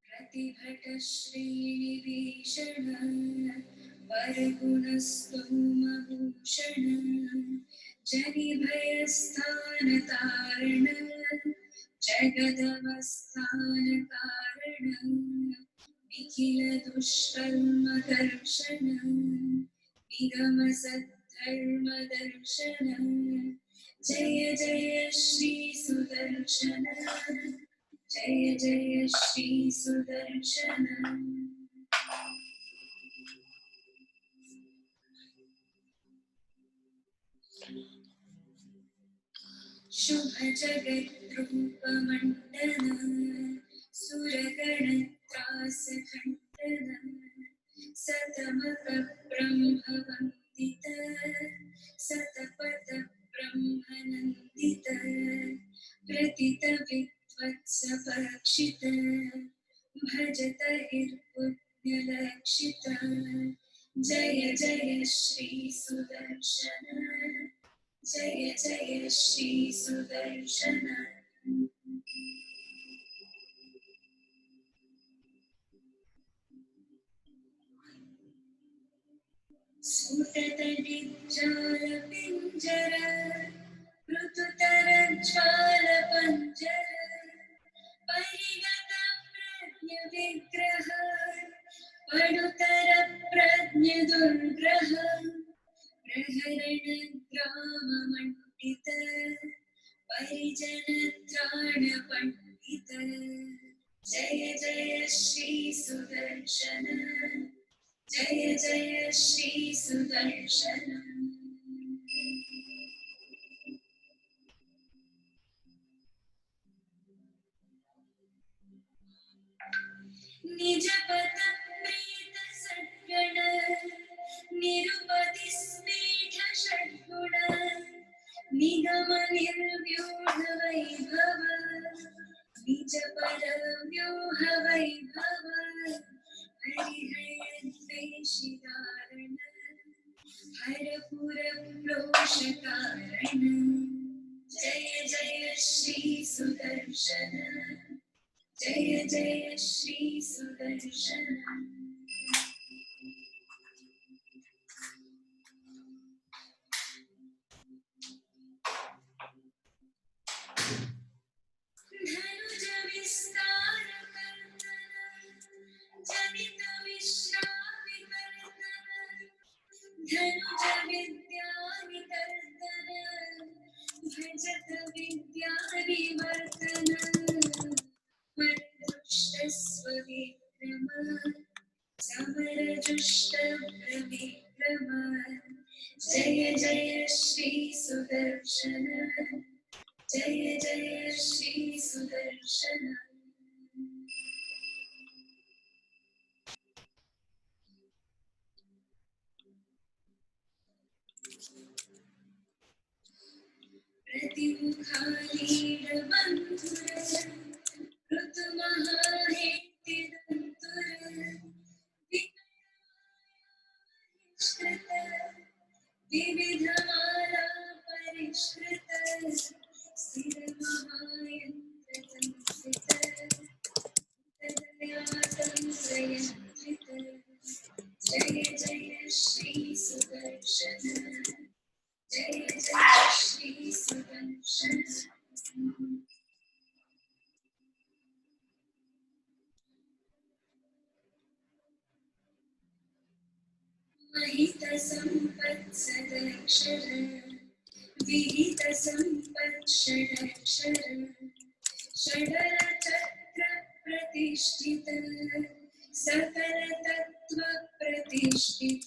प्रतिभट श्रीनिभीषण वरगुणस्तोमभूषण जनिभयस्थानतारण जगदवस्थानकारण निखिल दुष्कर्मकर्षण निगमसद्धर्मदर्शन जय जय श्री सुदर्शन जय जय श्री सुदर्शन शुभ जगद्रूप मंडन सुरगणत्रास खंडन सतमक ब्रह्म वंदित सतपथ ब्रह्मनंदित प्रथित विद्वत्स पक्षित भजत हिर्पुण्यलक्षित जय जय श्री सुदर्शन जय जय श्री सुदर्शन स्फुटतडिज्जाल पिञ्जर ऋतुतर ज्वाल पञ्जर परिगत प्रज्ञ विग्रह पडुतर प्रज्ञ दुर्ग्रह प्रहरण ग्राम मंडित परिजन त्राण पंडित जय जय श्री सुदर्शन जय जय श्री सुदर्शन निज पद प्रीत सद्गण निरुपति स्फीठ षड्गुण निगम निर्व्यूढ वैभव निज पर व्यूह वैभव हरिहरद्वेषितारण हरपुर प्रोष कारण जय जय श्री सुदर्शन जय जय श्री सुदर्शन समरजुष्टप्रविक्रम जय जय श्री सुदर्शन जय जय श्री सुदर्शन प्रतिमुखालीडबन्धुर ऋतुमहाहेतिदन्तुर विश्रुत विविधमाला परिष्कृत स्थिरमहायन्त्रसंस्थित तदयातन्त्रयन्त्रित जय जय श्री सुदर्शन जय जय श्री सुदर्शन महितसम्पत्सदक्षर विहितसम्पत्षडक्षर षडरचक्रप्रतिष्ठित सकलतत्त्वप्रतिष्ठित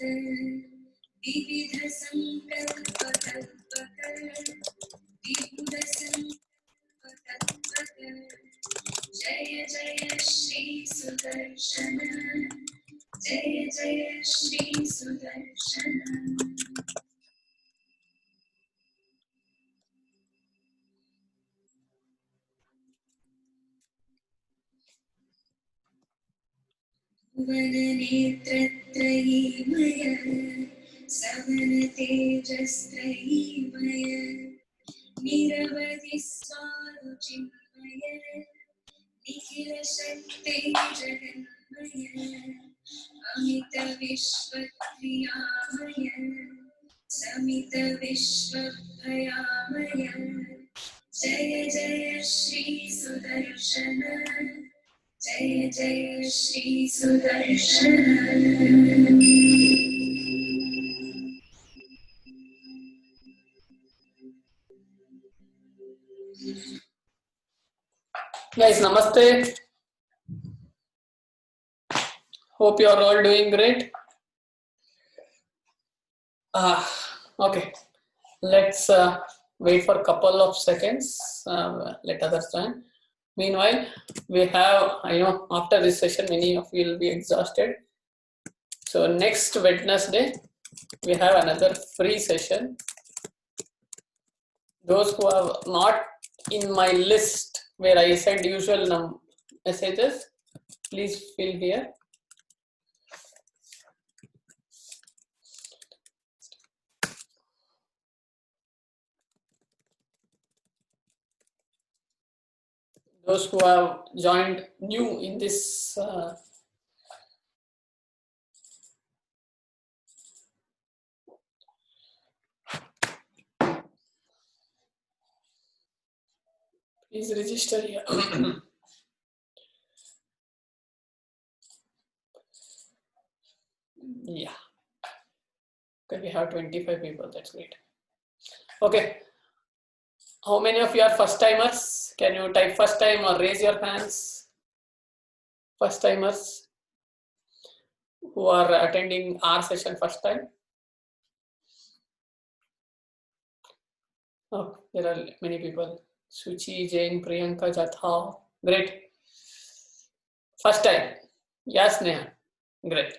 विविधसङ्कल्पकल्पक विबुधसङ्कल्पकल्पक जय जय श्री सुदर्शन जय जय श्री सुदर्शन भुवननेत्रत्रयीमय सवनतेजस्त्रयीमय निरवधि स्वारुचिन्मय निखिलशक्ते जगन्मय अमितविश्वक्रियामय समितविश्वभयामय जय जय श्री सुदर्शन जय जय Shri Sudarshan Guys, namaste. Hope you are all doing great. Okay, let's wait for a couple of seconds. Let others join. Meanwhile, we have, I know after this session, many of you will be exhausted. So next Wednesday, we have another free session. Those who are not in my list where I send usual messages, please fill here. Those who have joined new in this please register here. Yeah. Okay, we have 25 people. That's great. Okay. How many of you are first timers? Can you type first time or raise your hands? First timers who are attending our session first time. Oh, there are many people. Suchi, Jane, Priyanka, Jatha. Great. First time. Yes, Neha. Great.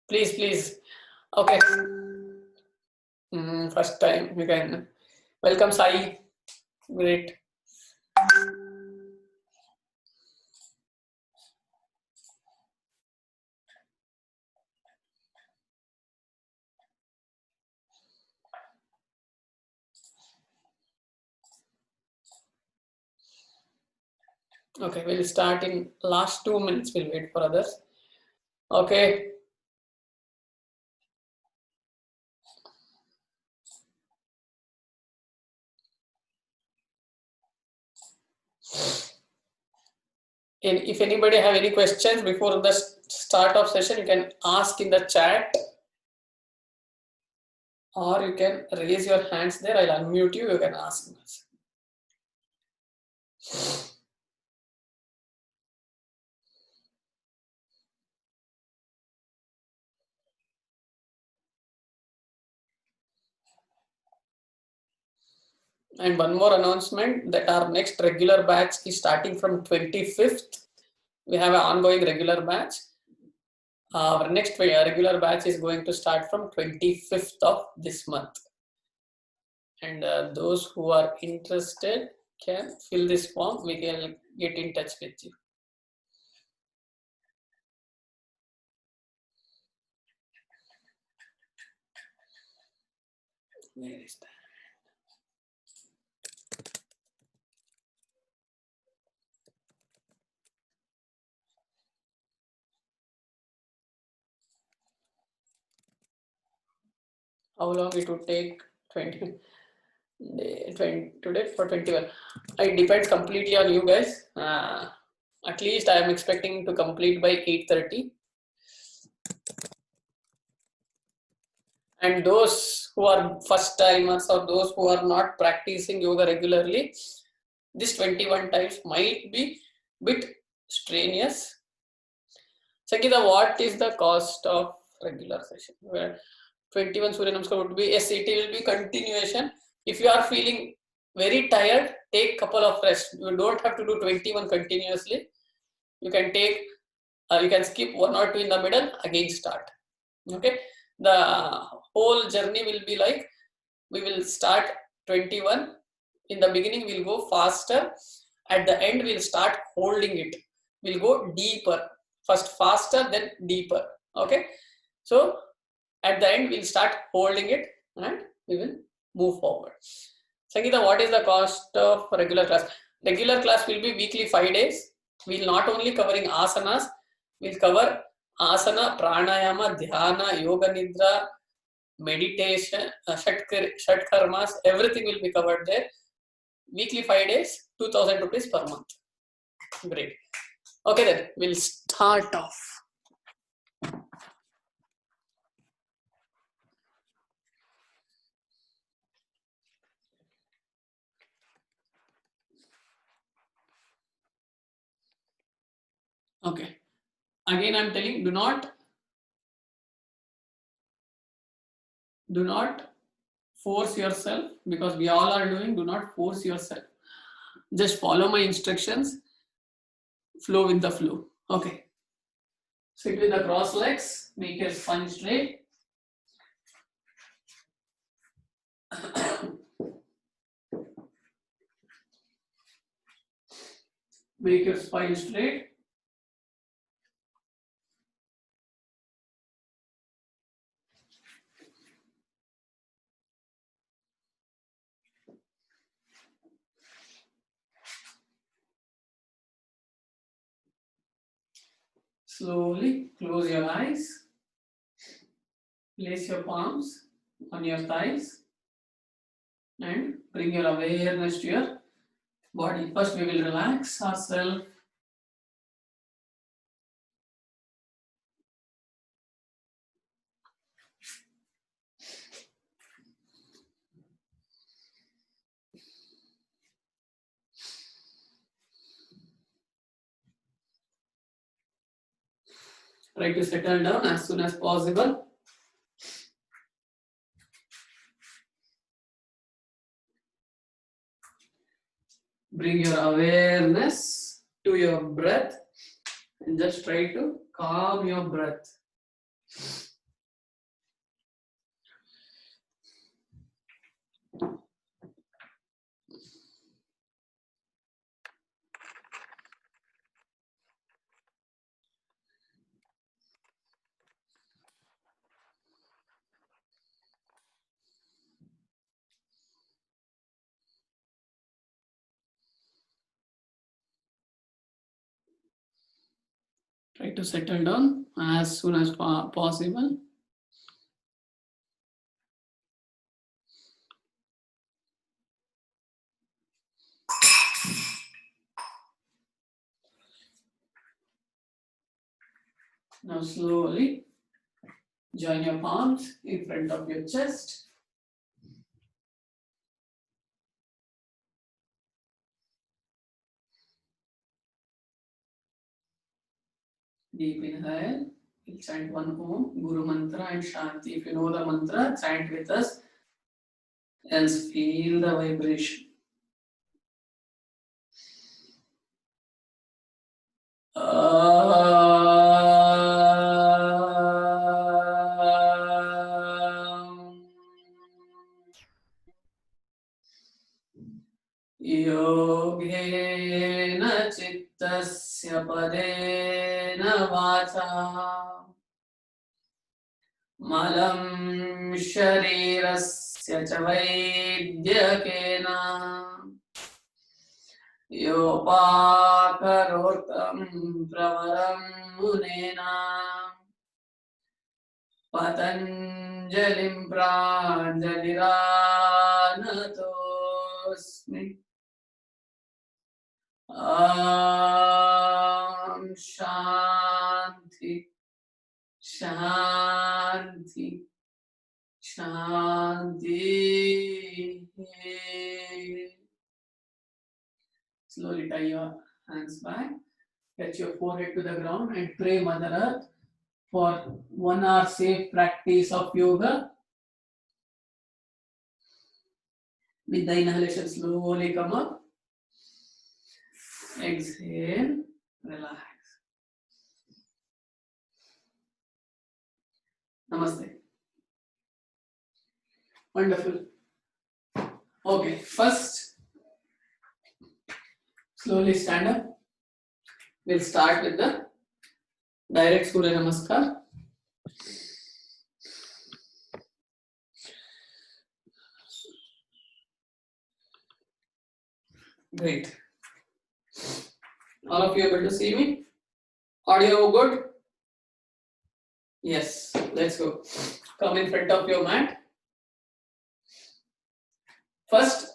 Please, please. Okay. First time you can. Welcome, Sai. Great. Okay, we'll start in last 2 minutes. We'll wait for others. Okay. And if anybody have any questions before the start of session, you can ask in the chat, or you can raise your hands there. I'll unmute you. You can ask us. And one more announcement that our next regular batch is starting from 25th. We have an ongoing regular batch. Our next regular batch is going to start from 25th of this month. And those who are interested can fill this form. We can get in touch with you. Where is that? How long it would take? 20 today for 21. It depends completely on you guys. At least I am expecting to complete by 8:30. And those who are first timers or those who are not practicing yoga regularly, this 21 times might be bit strenuous. Sangeeta, what is the cost of regular session? Where 21 Surya Namaskar would be, yes, it will be continuation. If you are feeling very tired, take couple of rest. You don't have to do 21 continuously. You can take, you can skip one or two in the middle, again start. Okay, the whole journey will be like, we will start 21. In the beginning, we'll go faster. At the end, we'll start holding it. We'll go deeper. First faster, then deeper. Okay, so at the end, we'll start holding it and we will move forward. Sangeeta, what is the cost of regular class? Regular class will be weekly 5 days. We'll not only covering asanas, we'll cover asana, pranayama, dhyana, yoga nidra, meditation, shat karmas, everything will be covered there. Weekly 5 days, 2,000 rupees per month. Great. Okay, then we'll start off. Okay. Again, I'm telling, do not force yourself, because we all are doing. Do not force yourself. Just follow my instructions. Flow with the flow. Okay. Sit with the cross legs. Make your spine straight. Make your spine straight. Slowly close your eyes. Place your palms on your thighs and bring your awareness to your body. First, we will relax ourselves. Try to settle down as soon as possible. Bring your awareness to your breath and just try to calm your breath. Try to settle down as soon as possible. Now slowly join your palms in front of your chest. Deep inhale. We'll chant one Om, Guru Mantra and Shanti. If you know the mantra, chant with us. else feel the vibration. योगेन चित्तस्य पदेन वाचा मलं शरीरस्य च वैद्यकेन योपाकरोत्तं प्रवरं मुनेन पतञ्जलिं प्राञ्जलिरानतोऽस्मि। ॐ शान्ति शान्ति शान्ति। Slowly tie your hands back, get your forehead to the ground and pray Mother Earth for 1 hour safe practice of yoga. With the inhalation, slowly come up. Exhale, relax. Namaste. Wonderful. Okay, first, slowly stand up. We'll start with the direct Surya Namaskar. Great. All of you able to see me? Audio good? Yes, let's go. Come in front of your mat. First,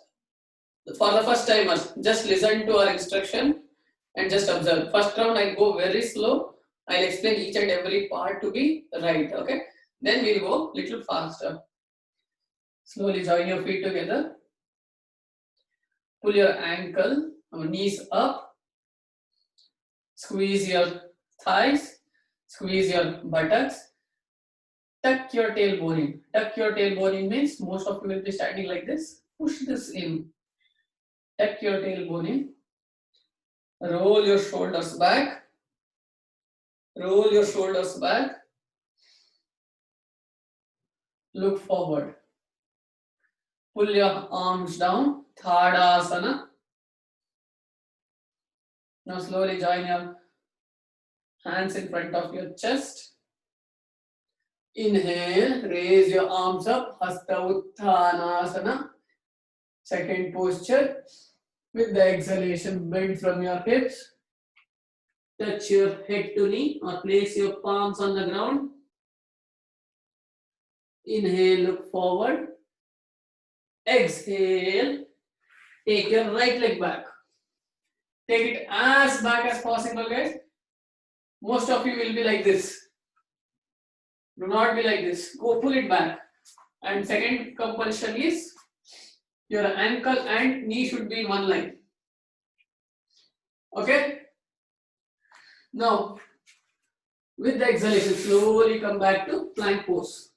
for the first timers, just listen to our instruction and just observe. First round, I go very slow. I'll explain each and every part to be right, okay? Then we'll go little faster. Slowly join your feet together. Pull your ankle, knees up. Squeeze your thighs. Squeeze your buttocks. Tuck your tailbone in. Tuck your tailbone in means most of you will be standing like this. Push this in. Tuck your tailbone in. Roll your shoulders back. Roll your shoulders back. Look forward. Pull your arms down. Tadasana. Now slowly join your hands in front of your chest. Inhale, raise your arms up. Hasta Uttanasana. Second posture. With the exhalation, bend from your hips. Touch your head to knee or place your palms on the ground. Inhale, look forward. Exhale, take your right leg back. Take it as back as possible, guys. Most of you will be like this. Do not be like this. Go pull it back. And second compulsion is your ankle and knee should be in one line. Okay? Now, with the exhalation, slowly come back to plank pose.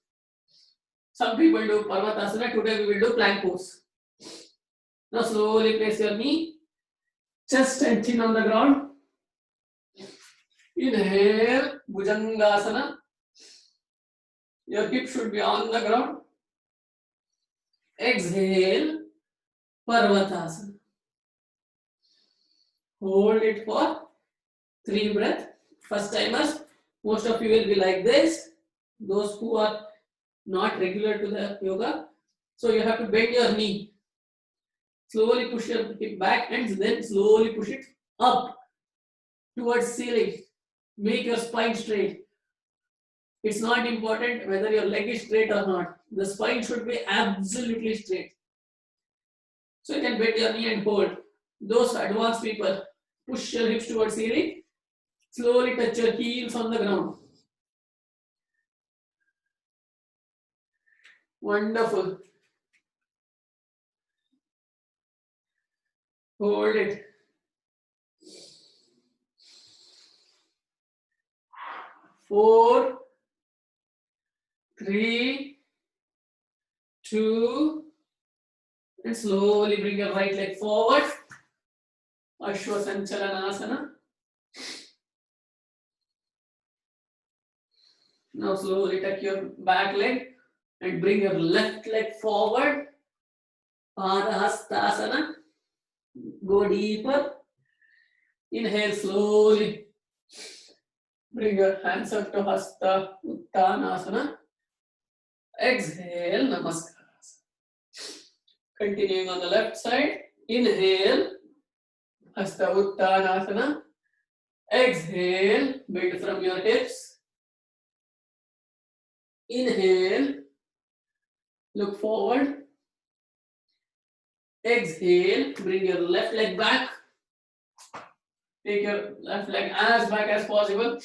Some people do Parvatasana. Today we will do plank pose. Now slowly place your knee, chest and chin on the ground. Inhale, Bhujangasana. Your hip should be on the ground. Exhale, Parvatasana. Hold it for 3 breaths. First timers, most of you will be like this. Those who are not regular to the yoga, so you have to bend your knee. Slowly push your hip back and then slowly push it up towards ceiling. Make your spine straight. It's not important whether your leg is straight or not. The spine should be absolutely straight. So you can bend your knee and hold. Those advanced people, push your hips towards ceiling. Slowly touch your heels on the ground. Wonderful. Hold it. Four, 3, 2, And slowly bring your right leg forward. Ashwa Sanchalanasana. Now slowly tuck your back leg and bring your left leg forward. Padahastasana. Go deeper. Inhale slowly. Bring your hands up to Hasta Uttanasana. Exhale, Namaskar. Continuing on the left side. Inhale, Hasta Uttanasana. Exhale, bend from your hips. Inhale, look forward. Exhale, bring your left leg back. Take your left leg as back as possible.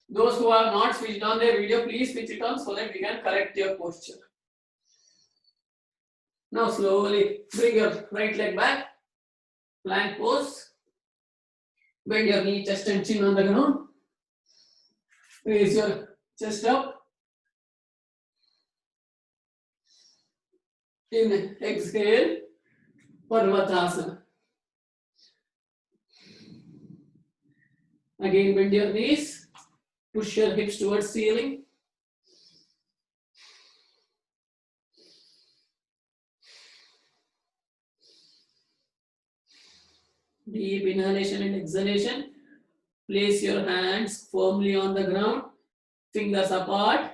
Those who have not switched on their video, please switch it on so that we can correct your posture. Now slowly bring your right leg back. Plank pose. Bend your knee, chest and chin on the ground. Raise your chest up. Exhale, Parvatasana. Again, bend your knees. Push your hips towards ceiling. Deep inhalation and exhalation. Place your hands firmly on the ground. Fingers apart.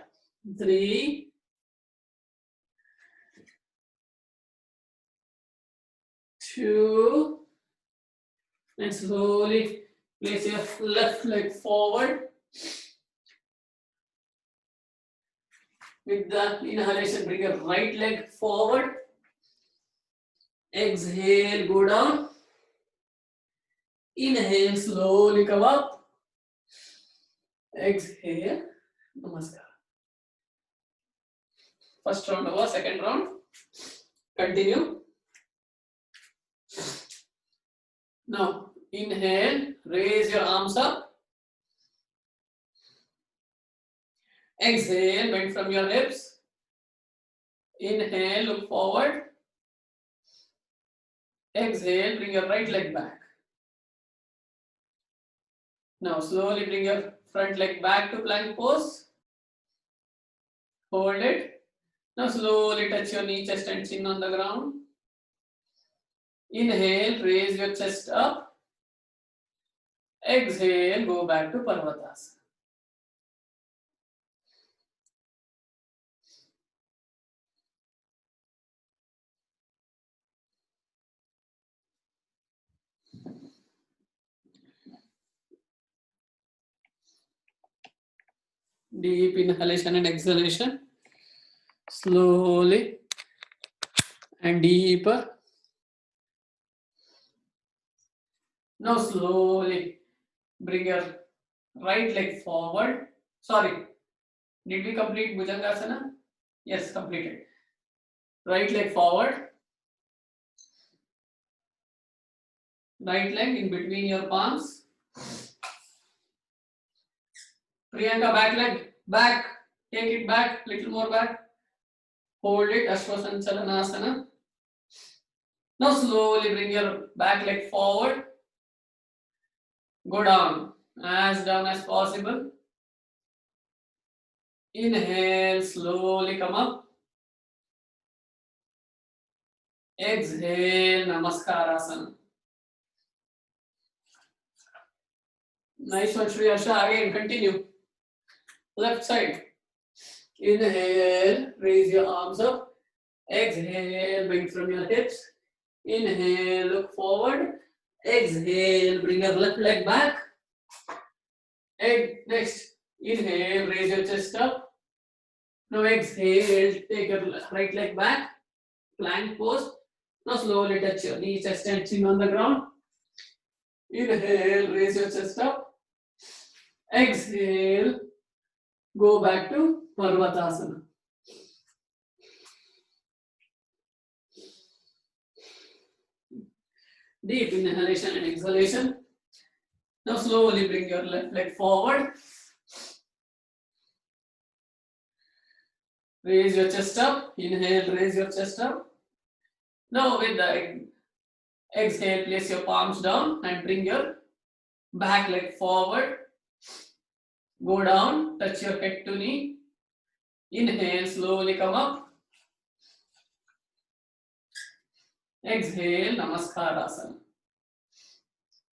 3, 2, and slowly place your left leg forward. With the inhalation, bring your right leg forward. Exhale, go down. Inhale, slowly come up. Exhale, Namaskar. First round over, second round. Continue. Now, inhale, raise your arms up. Exhale, bend from your hips. Inhale, look forward. Exhale, bring your right leg back. Now, slowly bring your front leg back to plank pose. Hold it. Now, slowly touch your knee, chest and chin on the ground. Inhale, raise your chest up. Exhale, go back to Parvatasana. Deep inhalation and exhalation. Slowly and deeper. Now slowly bring your right leg forward. Sorry, did we complete Bhujangasana? Yes, completed. Right leg forward. Right leg in between your palms. Priyanka, back leg, back. Take it back, little more back. Hold it, Ashwasanchalanasana. Now slowly bring your back leg forward. Go down as possible. Inhale, slowly come up. Exhale, Namaskarasana. Nice one, Shri Asha. Again, continue. Left side. Inhale, raise your arms up. Exhale, bring from your hips. Inhale, look forward. Exhale, bring your left leg back. Next, inhale, raise your chest up. Now exhale, take your right leg back. Plank pose. Now slowly touch your knee, chest and chin on the ground. Inhale, raise your chest up. Exhale, go back to Parvatasana. Deep inhalation and exhalation. Now slowly bring your left leg forward. Raise your chest up. Inhale, raise your chest up. Now with the exhale, place your palms down and bring your back leg forward. Go down, touch your head to knee. Inhale, slowly come up. Exhale, Namaskarasana.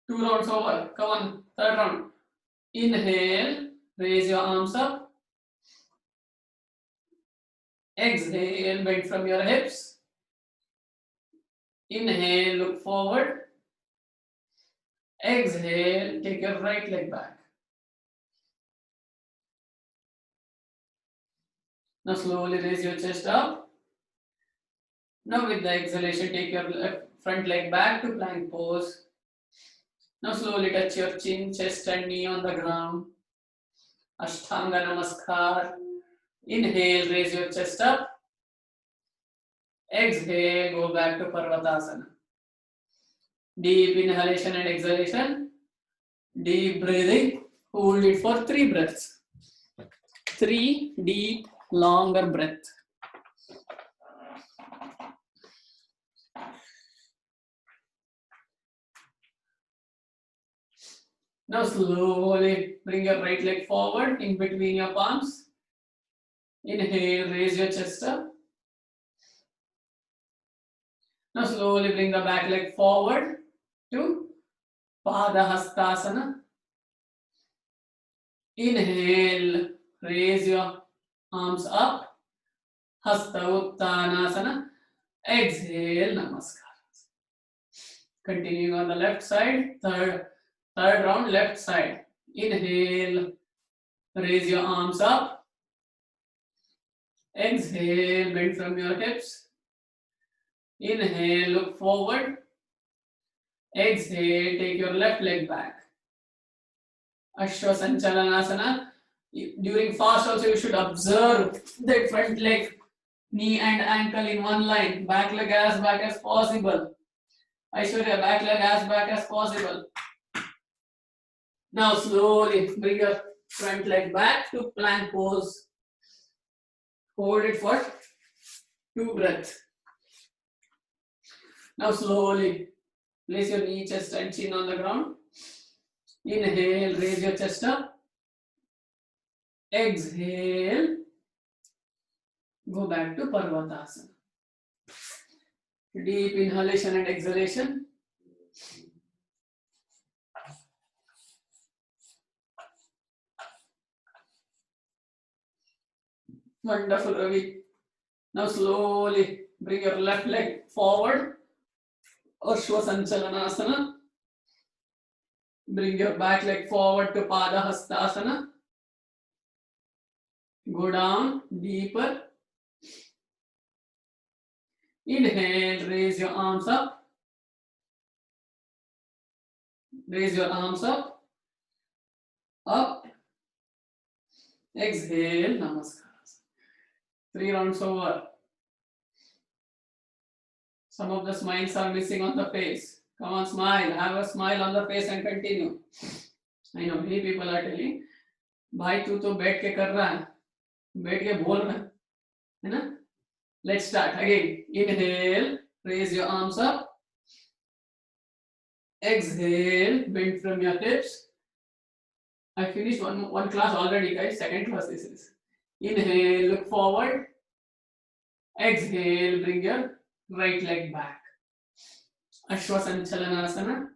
2 rounds over. Come on, third round. Inhale, raise your arms up. Exhale, bend from your hips. Inhale, look forward. Exhale, take your right leg back. Now slowly raise your chest up. Now with the exhalation, take your front leg back to plank pose. Now slowly touch your chin, chest and knee on the ground. Ashtanga Namaskar. Inhale, raise your chest up. Exhale, go back to Parvatasana. Deep inhalation and exhalation. Deep breathing. Hold it for 3 breaths. 3 deep, longer breath. Now slowly bring your right leg forward in between your palms. Inhale, raise your chest up. Now slowly bring the back leg forward to Padahastasana. Inhale, raise your arms up. Hasta Uttanasana. Exhale, Namaskar. Continuing on the left side, third round, left side. Inhale, raise your arms up. Exhale, bend from your hips. Inhale, look forward. Exhale, take your left leg back. Ashwasanchalanasana. During fast also you should observe the front leg, knee and ankle in one line. Back leg as back as possible. Aishwarya, back leg as back as possible. Now slowly bring your front leg back to plank pose. Hold it for 2 breaths. Now slowly place your knee, chest and chin on the ground. Inhale, raise your chest up. Exhale, go back to Parvatasana. Deep inhalation and exhalation. Wonderful, Ravi. Now slowly bring your left leg forward. Ashwasanchalanasana. Bring your back leg forward to Padahastasana. Go down deeper. Inhale, raise your arms up. Raise your arms up. Up. Exhale, Namaskar. 3 rounds over. Some of the smiles are missing on the face. Come on, smile. Have a smile on the face and continue. I know many people are telling, भाई तू तो बैठ के कर रहा है, बैठ के बोल रहा है ना? Let's start again. Inhale, raise your arms up. Exhale, bend from your hips. I finished one class already, guys. Second class this is. Inhale, look forward. Exhale, bring your right leg back. Ashwasanchalanasana.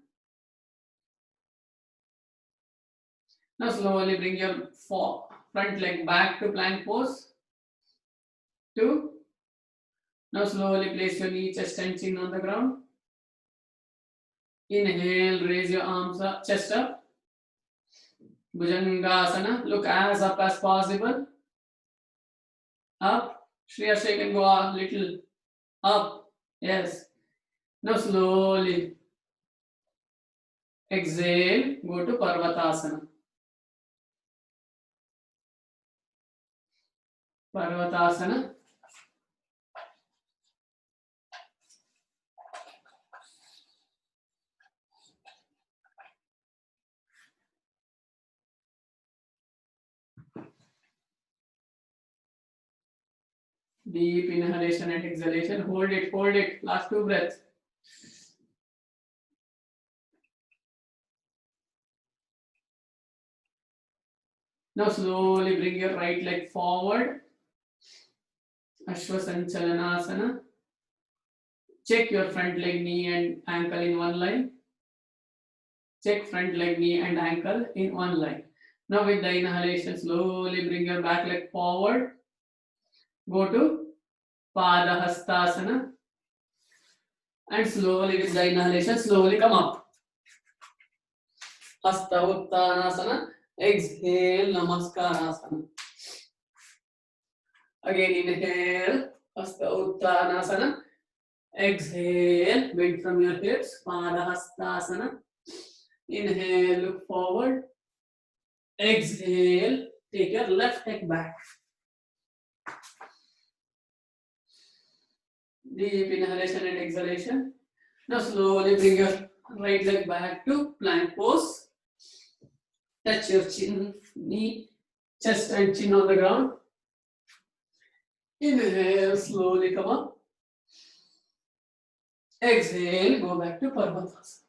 Now slowly bring your front leg back to plank pose. 2. Now slowly place your knee, chest and chin on the ground. Inhale, raise your arms up, chest up. Bhujangasana. Look as up as possible. Up. Shreya, you can go a little up. Yes. Now slowly exhale, go to Parvatasana. Parvatasana. Deep inhalation and exhalation. Hold it, hold it. Last 2 breaths. Now slowly bring your right leg forward. Ashwasanchalanasana. Check your front leg, knee and ankle in one line. Check front leg, knee and ankle in one line. Now with the inhalation, slowly bring your back leg forward. Go to Padahastasana. And slowly with the inhalation, slowly come up. Hasta Uttanasana. Exhale, Namaskarasana. Again inhale, Hasta Uttanasana. Exhale, bend from your hips, Padahastasana. Inhale, look forward. Exhale, take your left leg back. Deep inhalation and exhalation. Now slowly bring your right leg back to plank pose. Touch your chin, knee, chest and chin on the ground. Inhale, slowly come up. Exhale, go back to Parvatasana.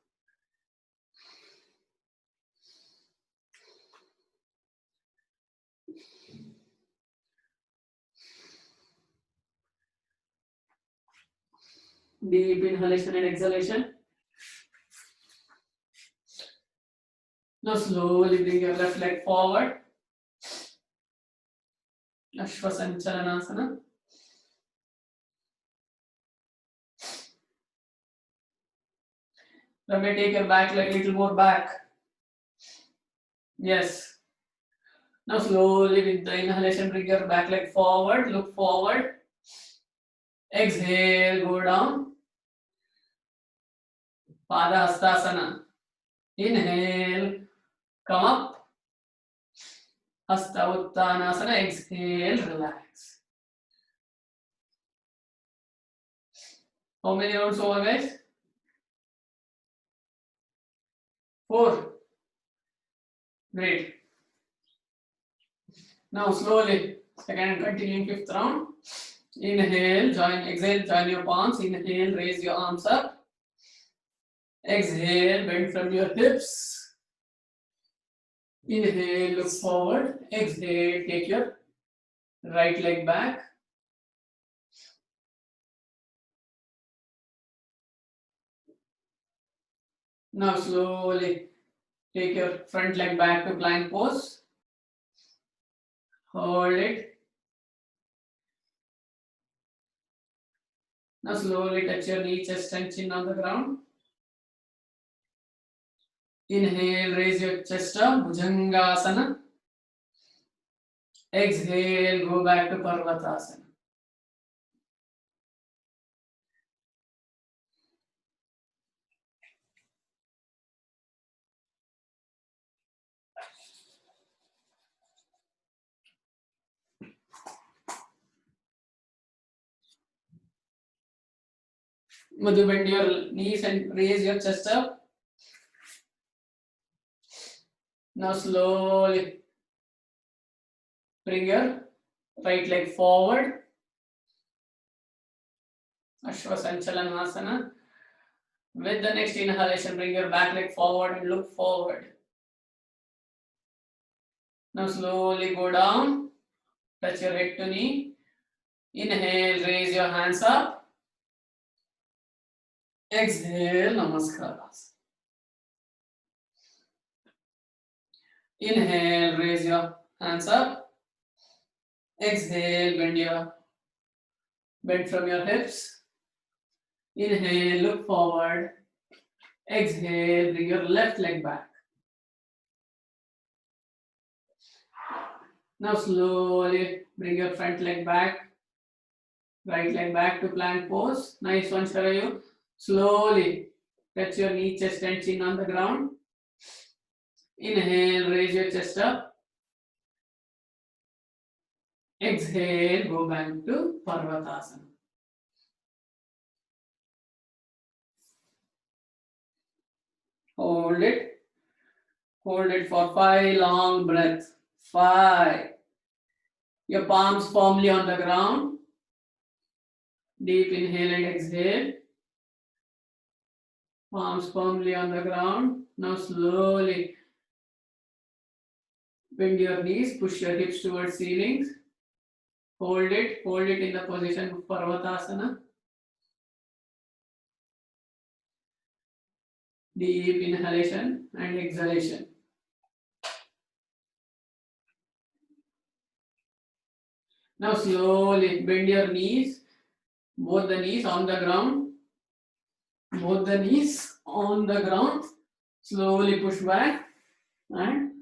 Deep inhalation and exhalation. Now slowly bring your left leg forward. Ashwasanchalanasana. Let me take your back leg a little more back. Yes. Now slowly with the inhalation, bring your back leg forward, look forward. Exhale, go down. Padahastasana. Inhale, come up. Hasta Uttanasana. Exhale, relax. How many rounds over, guys? 4. Great. Now slowly, second and continuing 5th round. Inhale, exhale, join your palms. Inhale, raise your arms up. Exhale, bend from your hips. Inhale, look forward. Exhale, take your right leg back. Now slowly take your front leg back to plank pose. Hold it. Now slowly touch your knee, chest and chin on the ground. Inhale, raise your chest up, Bhujangasana. Exhale, go back to Parvatasana. Madhu, bend your knees and raise your chest up. Now slowly bring your right leg forward. Ashwasanchalanasana. With the next inhalation, bring your back leg forward and look forward. Now slowly go down. Touch your head to knee. Inhale, raise your hands up. Exhale, Namaskaras. Inhale, raise your hands up. Exhale, bend from your hips. Inhale, look forward. Exhale, bring your left leg back. Now slowly bring your front leg back. Right leg back to plank pose. Nice one, Sharayu. Slowly touch your knee, chest and chin on the ground. Inhale, raise your chest up. Exhale, go back to Parvatasana. Hold it. Hold it for 5 long breaths. 5. Your palms firmly on the ground. Deep inhale and exhale. Palms firmly on the ground. Now slowly bend your knees, push your hips towards ceilings. Hold it in the position of Parvatasana. Deep inhalation and exhalation. Now slowly bend your knees, both the knees on the ground. Both the knees on the ground. Slowly push back and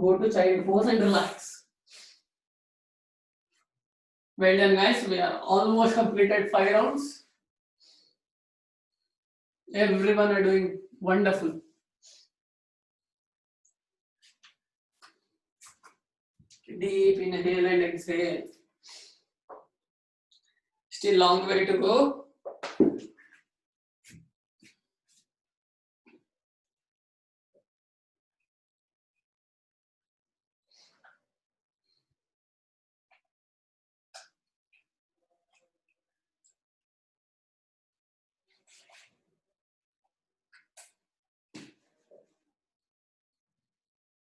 go to child pose and relax. Well done, guys. We are almost completed 5 rounds. Everyone are doing wonderful. Deep inhale and exhale. Still long way to go.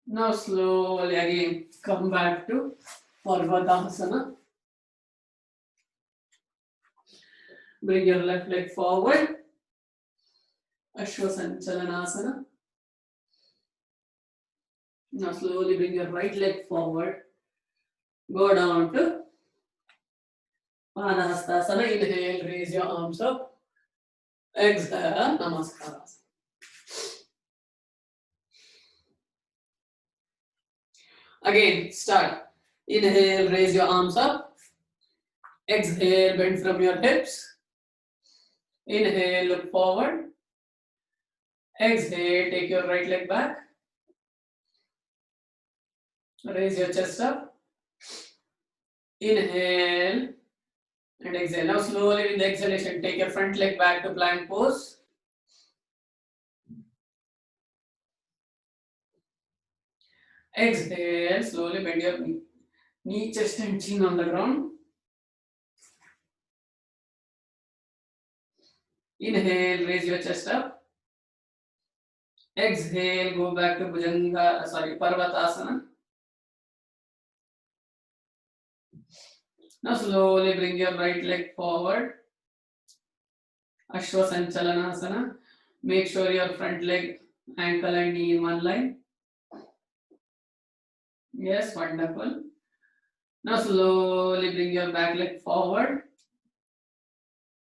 Now slowly again come back to Parvatasana. Bring your left leg forward. Ashwasanchalanasana. Now slowly bring your right leg forward. Go down to Padahastasana. Inhale, raise your arms up. Exhale, Namaskar. Again, start. Inhale, raise your arms up. Exhale, bend from your hips. Inhale, look forward. Exhale, take your right leg back. Raise your chest up. Inhale and exhale. Now slowly with the exhalation, take your front leg back to plank pose. Exhale, slowly bend your knee, chest and chin on the ground. Inhale, raise your chest up. Exhale, go back to Parvatasana. Now slowly bring your right leg forward. Ashwasanchalanasana. Make sure your front leg, ankle and knee in one line. Yes, wonderful. Now slowly bring your back leg forward.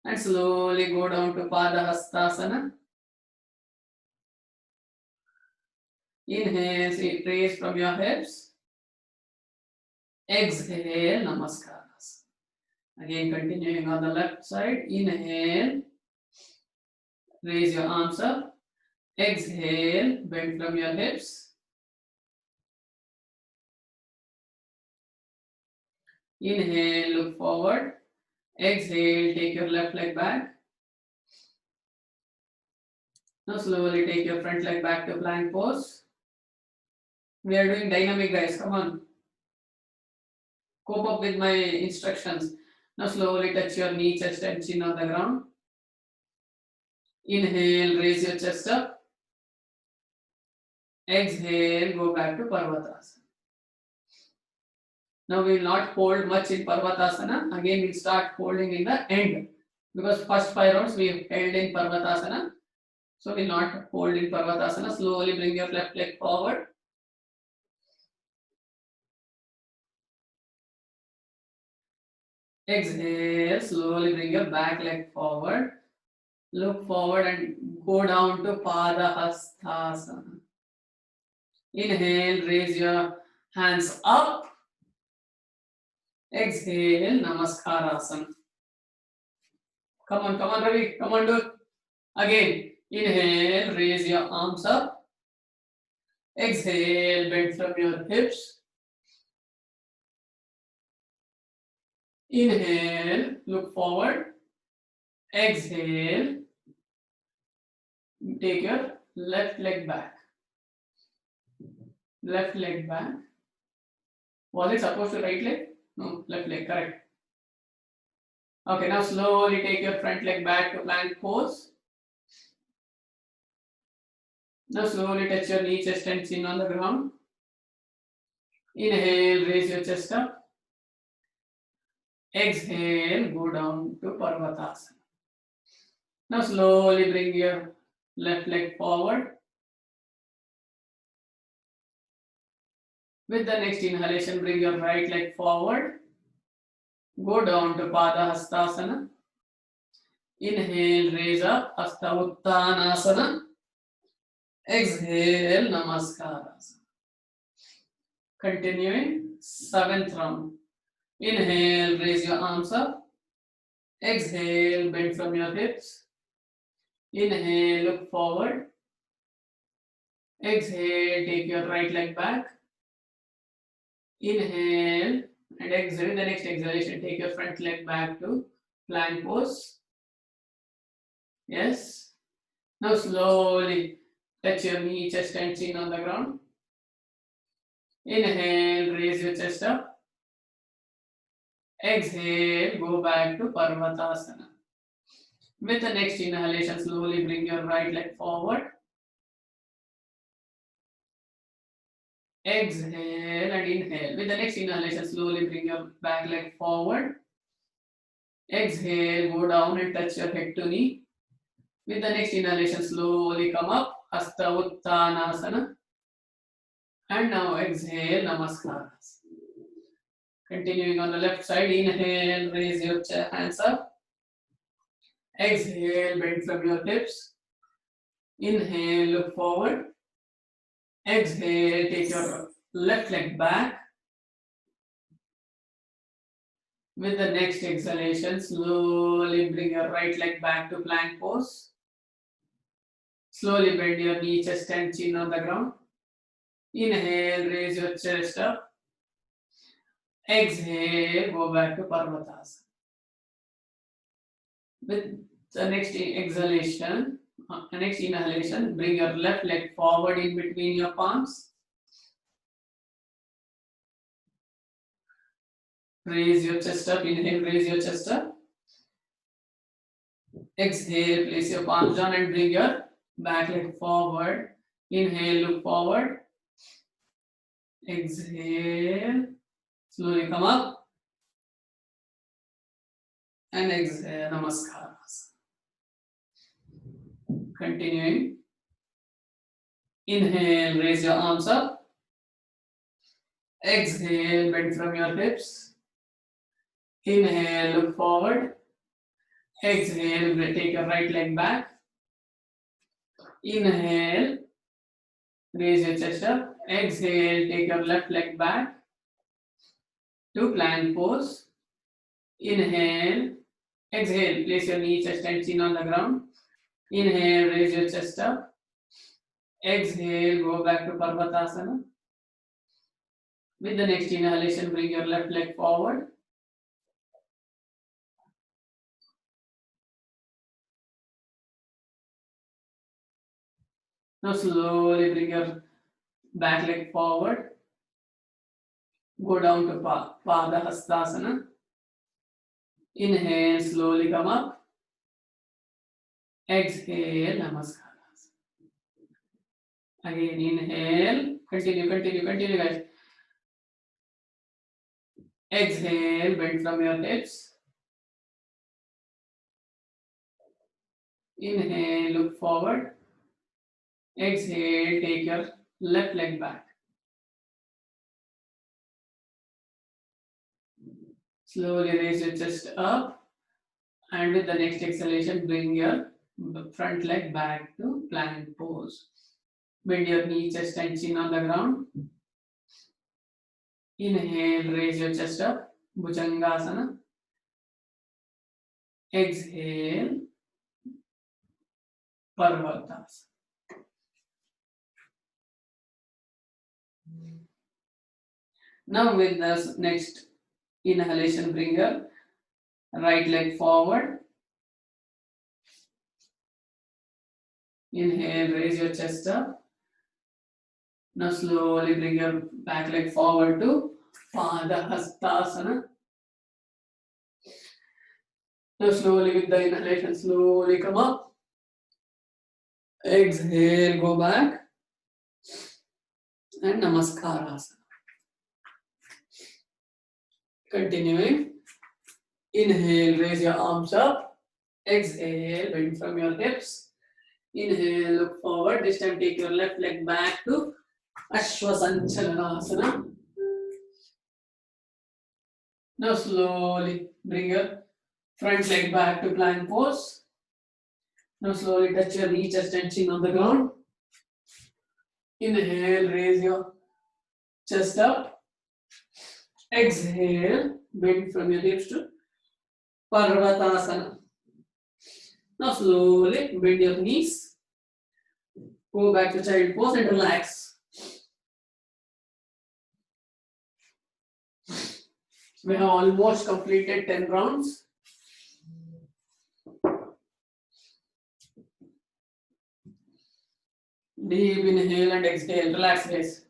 And slowly go down to Padahastasana. Inhale, raise from your hips. Exhale, Namaskar. Again, continuing on the left side. Inhale, raise your arms up. Exhale, bend from your hips. Inhale, look forward. Exhale, take your left leg back. Now slowly take your front leg back to plank pose. We are doing dynamic, guys. Come on. Cope up with my instructions. Now slowly touch your knee, chest and chin on the ground. Inhale, raise your chest up. Exhale, go back to Parvatasana. Now we will not hold much in Parvatasana. Again, we'll start holding in the end. Because first 5 rounds we held in Parvatasana. So we'll not hold in Parvatasana. Slowly bring your left leg forward. Exhale, slowly bring your back leg forward. Look forward and go down to Padahastasana. Inhale, raise your hands up. Exhale, Namaskarasana. Come on, Ravi. Come on, do it. Again, inhale, raise your arms up. Exhale, bend from your hips. Inhale, look forward. Exhale, take your left leg back. Left leg back. Was it supposed to right leg? No, left leg, correct. Okay, now slowly take your front leg back to plank pose. Now slowly touch your knee, chest and chin on the ground. Inhale, raise your chest up. Exhale, go down to Parvatasana. Now slowly bring your left leg forward. With the next inhalation, bring your right leg forward. Go down to Padahastasana. Inhale, raise up, Hasta Uttanasana. Exhale, Namaskarasana. Continuing, 7th round. Inhale, raise your arms up. Exhale, bend from your hips. Inhale, look forward. Exhale, take your right leg back. Inhale and exhale. The next exhalation, take your front leg back to plank pose. Yes. Now slowly touch your knee, chest and chin on the ground. Inhale, raise your chest up. Exhale, go back to Parvatasana. With the next inhalation, slowly bring your right leg forward. Exhale and inhale. With the next inhalation, slowly bring your back leg forward. Exhale, go down and touch your head to knee. With the next inhalation, slowly come up, Hasta Uttanasana. And now exhale, Namaskaras. Continuing on the left side, inhale, raise your hands up. Exhale, bend from your hips. Inhale, look forward. Exhale, take your left leg back. With the next exhalation, slowly bring your right leg back to plank pose. Slowly bend your knee, chest and chin on the ground. Inhale, raise your chest up. Exhale, go back to Parvatasana. With the next exhalation, next inhalation, bring your left leg forward in between your palms. Raise your chest up. Inhale, raise your chest up. Exhale, place your palms down and bring your back leg forward. Inhale, look forward. Exhale, slowly come up. And exhale, Namaskaras. Continuing. Inhale, raise your arms up. Exhale, bend from your hips. Inhale, look forward. Exhale, take your right leg back. Inhale, raise your chest up. Exhale, take your left leg back to plank pose. Inhale, exhale, place your knee, chest and chin on the ground. Inhale, raise your chest up. Exhale, go back to Parvatasana. With the next inhalation, bring your left leg forward. Now slowly bring your back leg forward. Go down to Padahastasana. Inhale, slowly come up. Exhale, Namaskaras. Again, inhale. Continue, guys. Exhale, bend from your hips. Inhale, look forward. Exhale, take your left leg back. Slowly raise your chest up. And with the next exhalation, bring your front leg back to plank pose. Bend your knee, chest and chin on the ground. Inhale, raise your chest up, Bhujangasana. Exhale, Parvatasana. Now with the next inhalation, bring your right leg forward. Inhale, raise your chest up. Now slowly bring your back leg forward to Padahastasana. Now slowly with the inhalation, slowly come up. Exhale, go back. And Namaskarasana. Continuing. Inhale, raise your arms up. Exhale, bend from your hips. Inhale, look forward. This time take your left leg back to Ashwasanchalanasana. Now slowly bring your front leg back to plank pose. Now slowly touch your knee, chest and chin on the ground. Inhale, raise your chest up. Exhale, bend from your hips to Parvatasana. Now slowly bend your knees. Go back to child pose and relax. We have almost completed 10 rounds. Deep inhale and exhale. Relax, guys.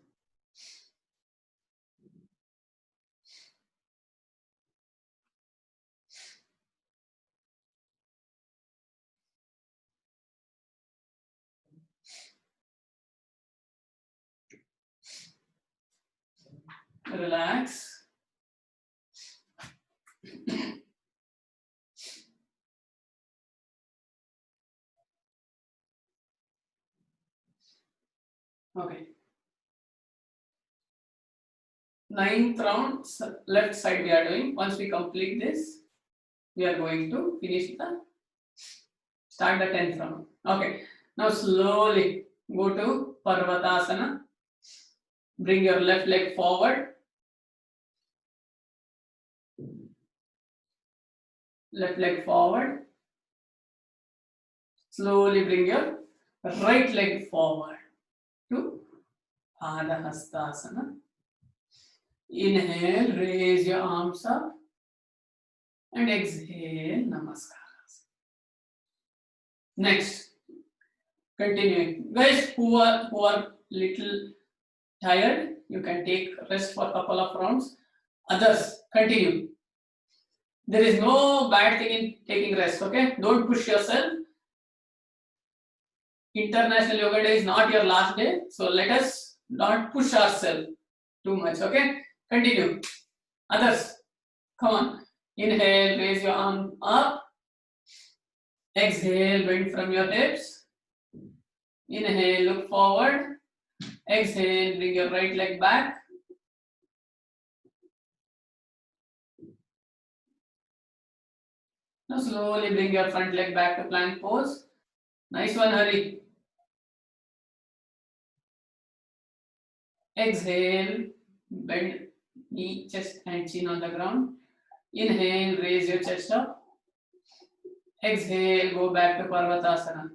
Relax. Okay. 9th round, left side we are doing. Once we complete this, we are going to finish start the 10th round. Okay. Now slowly go to Parvatasana. Bring your left leg forward. Left leg forward. Slowly bring your right leg forward to Padahastasana. Inhale, raise your arms up. And exhale, Namaskaras. Next, continuing. Guys who are little tired, you can take rest for a couple of rounds. Others, continue. There is no bad thing in taking rest, okay? Don't push yourself. International Yoga Day is not your last day, so let us not push ourselves too much, okay? Continue. Others, come on. Inhale, raise your arm up. Exhale, bend from your hips. Inhale, look forward. Exhale, bring your right leg back. Now slowly bring your front leg back to plank pose. Nice one, Hari. Exhale, bend knee, chest and chin on the ground. Inhale, raise your chest up. Exhale, go back to Parvatasana.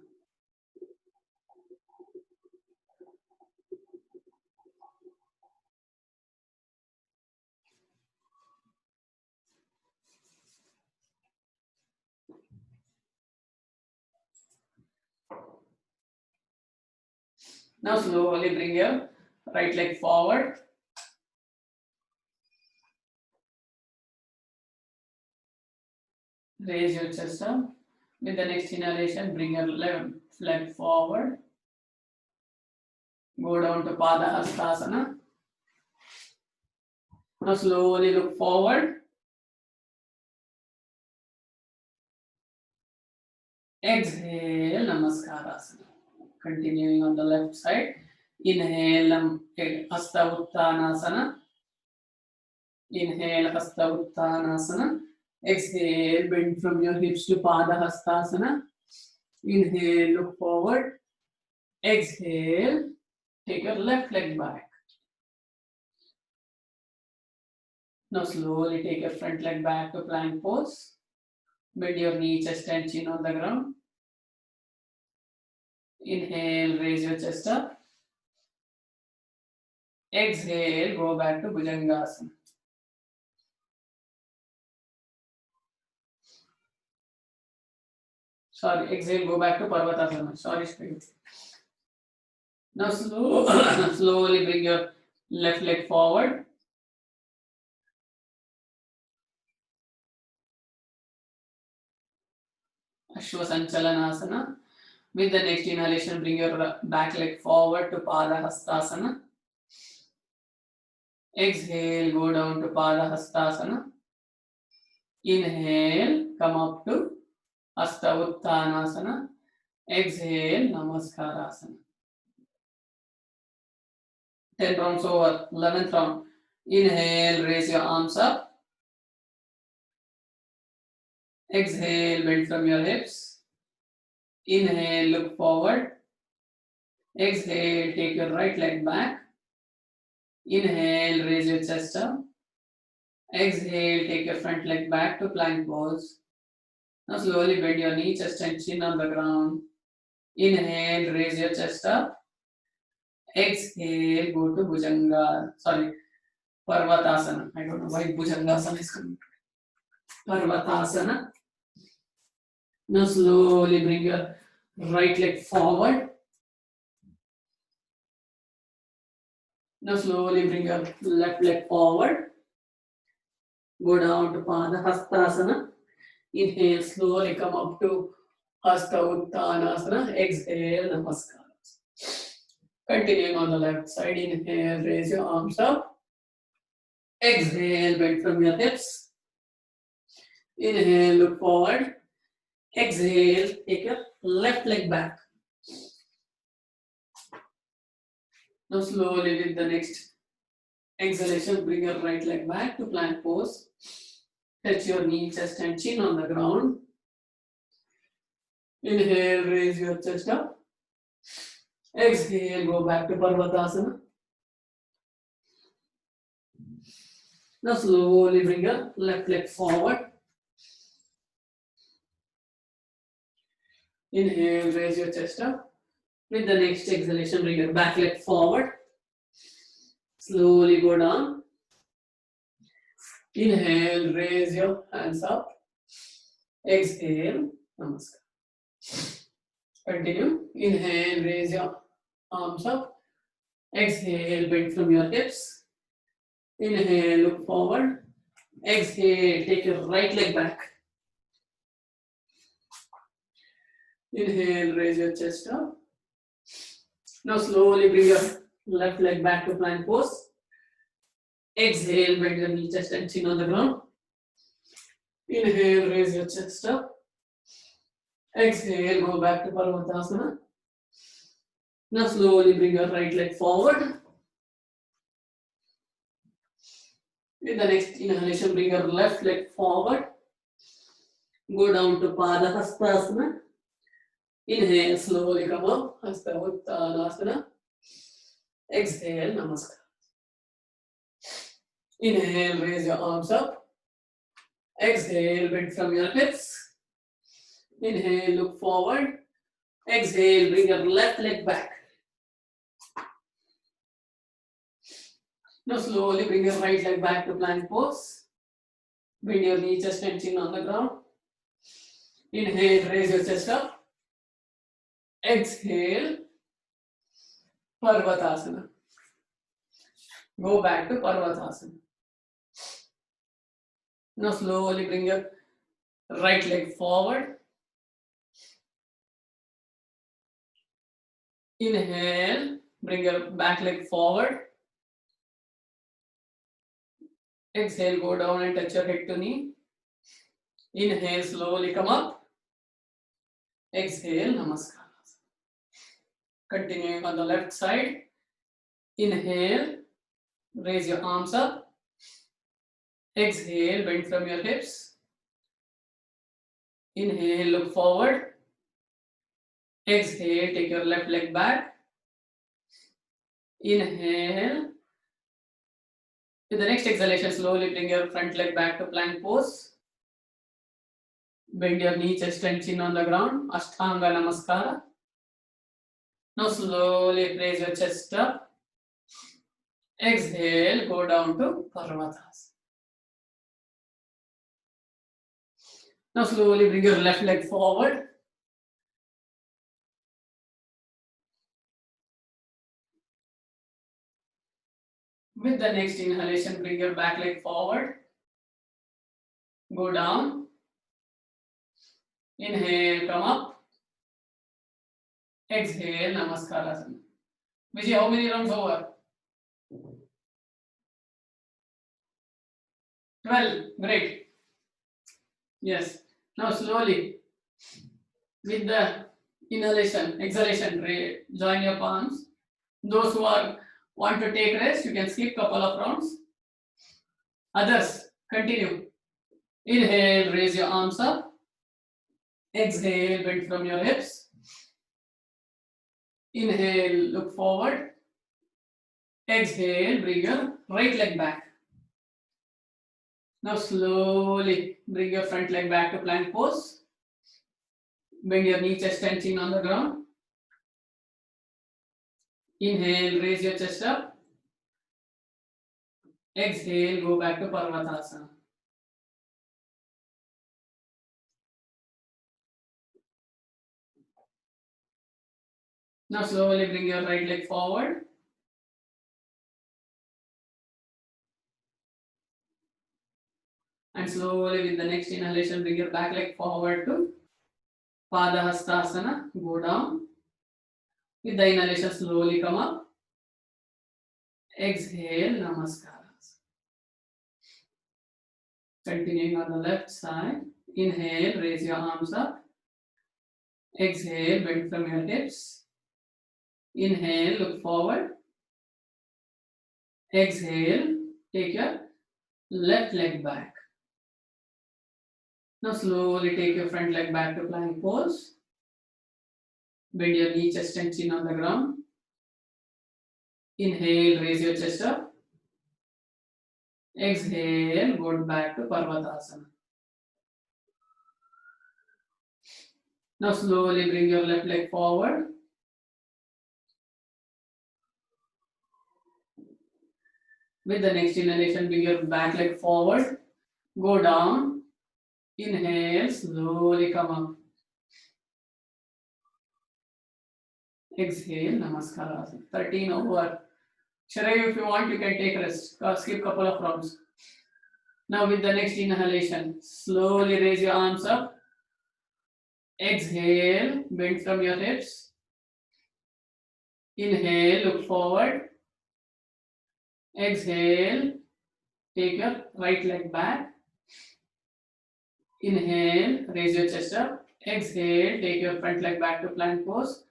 Now slowly bring your right leg forward. Raise your chest up. With the next inhalation, bring your left leg forward. Go down to Padahastasana. Now slowly look forward. Exhale, Namaskarasana. Continuing on the left side. Inhale, Hasta Uttanasana. Inhale, Hasta Uttanasana. Exhale, bend from your hips to Padahastasana. Inhale, look forward. Exhale, take your left leg back. Now slowly take your front leg back to plank pose. Bend your knee, chest and chin on the ground. Inhale, raise your chest up. Exhale, go back to Bhujangasana. Sorry, exhale, go back to Parvatasana. Sorry, straight. Now slowly bring your left leg forward. Ashwasanchalanasana. With the next inhalation, bring your back leg forward to Padahastasana. Exhale, go down to Padahastasana. Inhale, come up to Hasta Uttanasana. Exhale, Namaskarasana. 10 rounds over. 11th round. Inhale, raise your arms up. Exhale, bend from your hips. Inhale, look forward. Exhale, take your right leg back. Inhale, raise your chest up. Exhale, take your front leg back to plank pose. Now slowly bend your knee, chest and chin on the ground. Inhale, raise your chest up. Exhale, go to Bhujanga. Sorry, Parvatasana. I don't know why Bhujangasana is coming. Parvatasana. Now slowly bring your right leg forward. Now slowly bring your left leg forward. Go down to Padahastasana. Inhale, slowly come up to Hasta Uttanasana. Exhale, Namaskar. Continuing on the left side. Inhale, raise your arms up. Exhale, bend from your hips. Inhale, look forward. Exhale, take your left leg back. Now slowly with the next exhalation, bring your right leg back to plank pose. Touch your knee, chest and chin on the ground. Inhale, raise your chest up. Exhale, go back to Parvatasana. Now slowly bring your left leg forward. Inhale, raise your chest up. With the next exhalation, bring your back leg forward. Slowly go down. Inhale, raise your hands up. Exhale, Namaskar. Continue. Inhale, raise your arms up. Exhale, bend from your hips. Inhale, look forward. Exhale, take your right leg back. Inhale, raise your chest up. Now slowly bring your left leg back to plank pose. Exhale, bend your knee, chest and chin on the ground. Inhale, raise your chest up. Exhale, go back to Parvatasana. Now slowly bring your right leg forward. With the next inhalation, bring your left leg forward. Go down to Padahastasana. Inhale, slowly come up. Hasta Uttanasana. Exhale, Namaskar. Inhale, raise your arms up. Exhale, bend from your hips. Inhale, look forward. Exhale, bring your left leg back. Now slowly bring your right leg back to plank pose. Bend your knee, chest and chin on the ground. Inhale, raise your chest up. Exhale, Parvatasana. Go back to Parvatasana. Now slowly bring your right leg forward. Inhale, bring your back leg forward. Exhale, go down and touch your head to knee. Inhale, slowly come up. Exhale, Namaskar. Continuing on the left side. Inhale, raise your arms up. Exhale, bend from your hips. Inhale, look forward. Exhale, take your left leg back. Inhale. With the next exhalation, slowly bring your front leg back to plank pose. Bend your knee, chest and chin on the ground. Ashtanga Namaskara. Now slowly raise your chest up. Exhale, go down to Parvatasana. Now slowly bring your left leg forward. With the next inhalation, bring your back leg forward. Go down. Inhale, come up. Exhale, Namaskarasana. Vijay, how many rounds over? 12. Great. Yes. Now slowly, with the inhalation, exhalation, join your palms. Those who want to take rest, you can skip couple of rounds. Others, continue. Inhale, raise your arms up. Exhale, bend from your hips. Inhale, look forward. Exhale, bring your right leg back. Now slowly bring your front leg back to plank pose. Bend your knee, chest and chin on the ground. Inhale, raise your chest up. Exhale, go back to Parvatasana. Now slowly bring your right leg forward. And slowly with the next inhalation, bring your back leg forward to Padahastasana. Go down. With the inhalation, slowly come up. Exhale, Namaskaras. Continuing on the left side. Inhale, raise your arms up. Exhale, bend from your hips. Inhale, look forward. Exhale, take your left leg back. Now slowly take your front leg back to plank pose. Bend your knee, chest and chin on the ground. Inhale, raise your chest up. Exhale, go back to Parvatasana. Now slowly bring your left leg forward. With the next inhalation, bring your back leg forward. Go down. Inhale, slowly come up. Exhale, Namaskarasana. 13 over. Sharayu, if you want, you can take rest. Skip couple of rounds. Now with the next inhalation, slowly raise your arms up. Exhale, bend from your hips. Inhale, look forward. Exhale, take your right leg back. Inhale, raise your chest up. Exhale, take your front leg back to plank pose.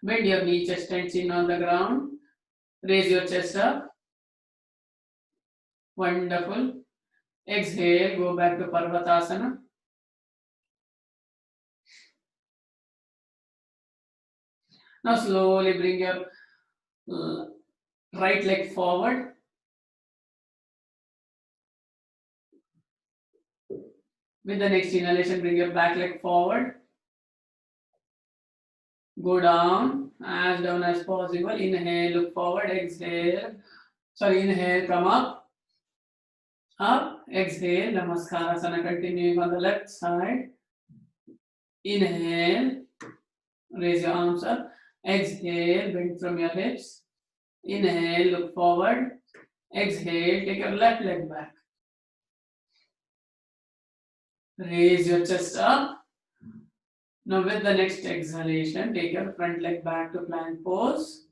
Bend your knee, chest and chin on the ground. Raise your chest up. Wonderful. Exhale, go back to Parvatasana. Now slowly bring your right leg forward. With the next inhalation, bring your back leg forward. Go down as possible. Inhale, look forward. Exhale. Inhale, come up. Up. Exhale, Namaskarasana. Continuing on the left side. Inhale, raise your arms up. Exhale, bend from your hips. Inhale, look forward. Exhale, take your left leg back. Raise your chest up. Now with the next exhalation, take your front leg back to plank pose.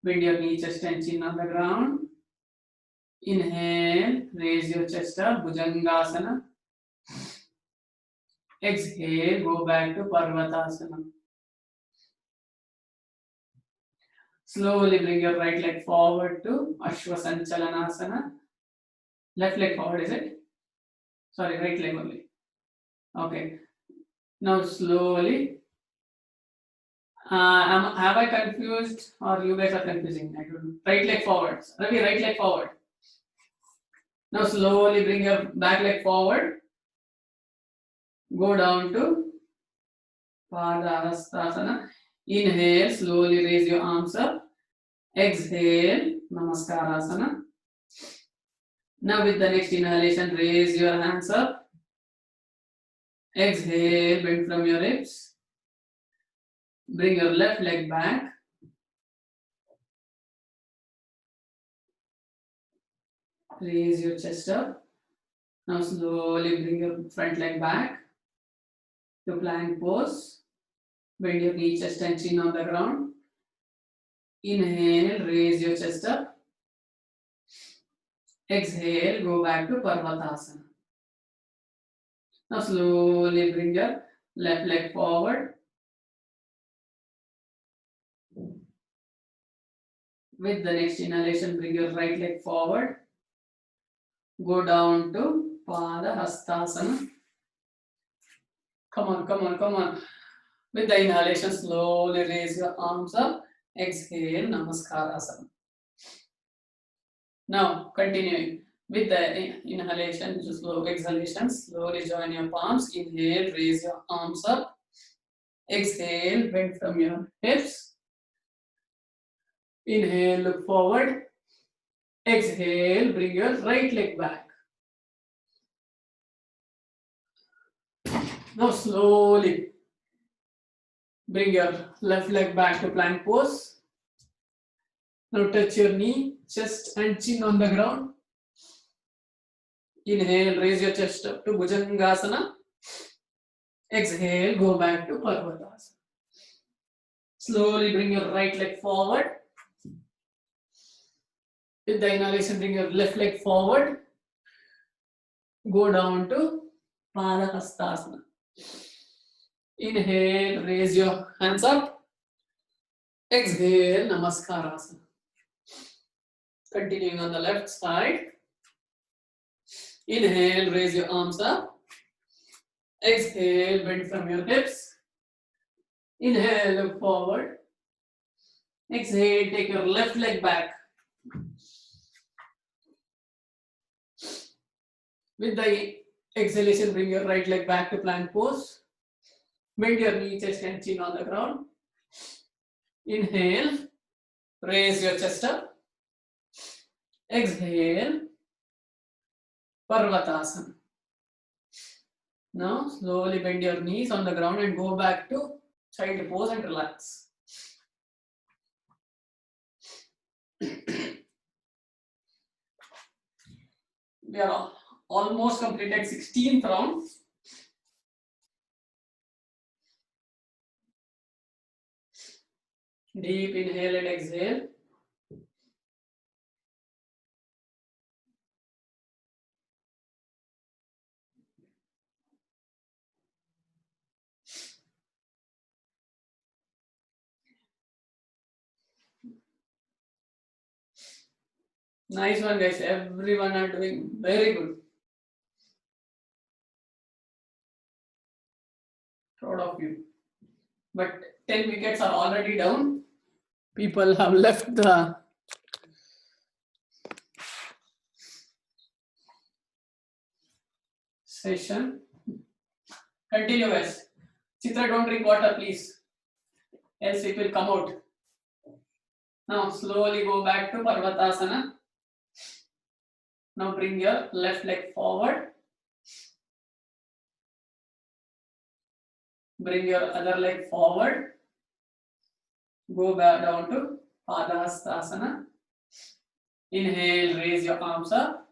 Bend your knee, chest and chin on the ground. Inhale, raise your chest up, Bhujangasana. Exhale, go back to Parvatasana. Slowly bring your right leg forward to Ashwasanchalanasana. Left leg forward, is it? Sorry, right leg only. Okay. Now slowly. Have I confused or you guys are confusing? I don't know. Right leg forward. Ravi, right leg forward. Now slowly bring your back leg forward. Go down to Padahastasana. Inhale, slowly raise your arms up. Exhale, Namaskarasana. Now with the next inhalation, raise your hands up. Exhale, bend from your hips. Bring your left leg back. Raise your chest up. Now slowly bring your front leg back. to plank pose. Bend your knee, chest and chin on the ground. Inhale, raise your chest up. Exhale, go back to Parvatasana. Now slowly bring your left leg forward. With the next inhalation, bring your right leg forward. Go down to Pada Hastasana. Come on, come on, come on. With the inhalation, slowly raise your arms up. Exhale, Namaskarasana. Now, continuing. With the inhalation, slow exhalation, slowly join your palms. Inhale, raise your arms up. Exhale, bend from your hips. Inhale, look forward. Exhale, bring your right leg back. Now slowly bring your left leg back to plank pose. Now touch your knee, chest and chin on the ground. Inhale, raise your chest up to Bhujangasana. Exhale, go back to Parvatasana. Slowly bring your right leg forward. With the inhalation, bring your left leg forward. Go down to Padahastasana. Inhale, raise your hands up. Exhale, Namaskarasana. Continuing on the left side. Inhale, raise your arms up. Exhale, bend from your hips. Inhale, look forward. Exhale, take your left leg back. With the exhalation, bring your right leg back to plank pose. Bend your knee, chest and chin on the ground. Inhale, raise your chest up. Exhale, Parvatasana. Now slowly bend your knees on the ground and go back to child pose and relax. We are almost completed 16th round. Deep inhale and exhale. Nice one, guys. Everyone are doing very good. Proud of you. But 10 wickets are already down. People have left the session. Continue, guys. Chitra, don't drink water, please. Else it will come out. Now slowly go back to Parvatasana. Now bring your left leg forward. Bring your other leg forward. Go back down to Padahastasana. Inhale, raise your arms up.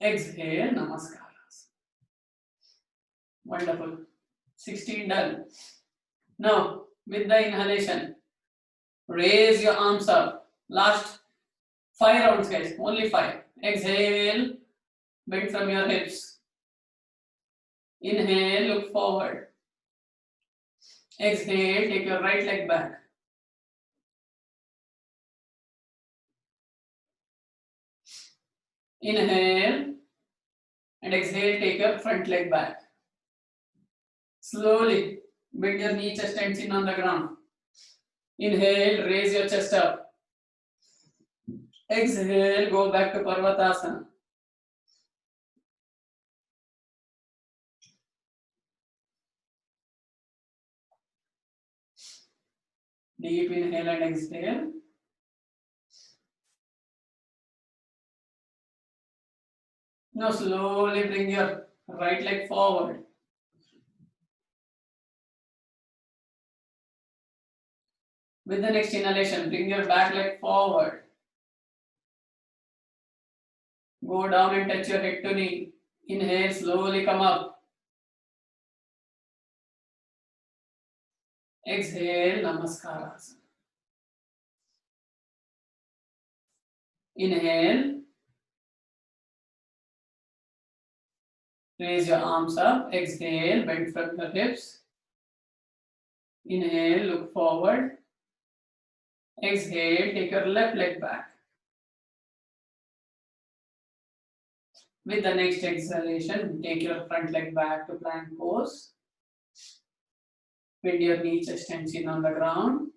Exhale, Namaskaras. Wonderful. 16 done. Now, with the inhalation, raise your arms up. Last 5 rounds, guys. Only 5. Exhale, bend from your hips. Inhale, look forward. Exhale, take your right leg back. Inhale and exhale, take your front leg back. Slowly bend your knee, chest and chin on the ground. Inhale, raise your chest up. Exhale, go back to Parvatasana. Deep inhale and exhale. Now slowly bring your right leg forward. With the next inhalation, bring your back leg forward. Go down and touch your head to knee. Inhale, slowly come up. Exhale, Namaskarasana. Inhale, raise your arms up. Exhale, bend from your hips. Inhale, look forward. Exhale, take your left leg back. With the next exhalation, take your front leg back to plank pose. Bend your knee, chest and chin on the ground.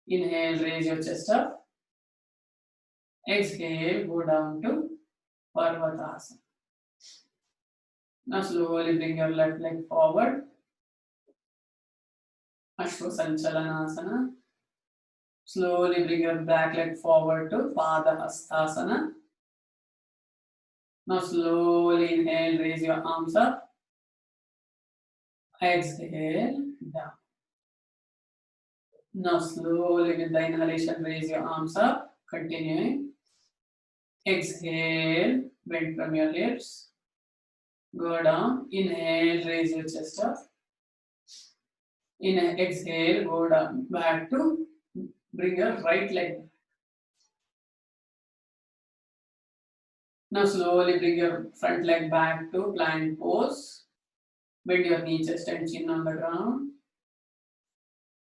Inhale, raise your chest up. Exhale, go down to Parvatasana. Now slowly bring your left leg forward. Ashwasanchalanasana. Slowly bring your back leg forward to Padahastasana. Now slowly inhale, raise your arms up. Exhale, down. Now slowly with the inhalation, raise your arms up. Continuing. Exhale, bend from your hips. Go down. Inhale, raise your chest up. Inhale, exhale, go down. Back to bring your right leg. Now slowly bring your front leg back to plank pose. Bend your knee, chest and chin on the ground.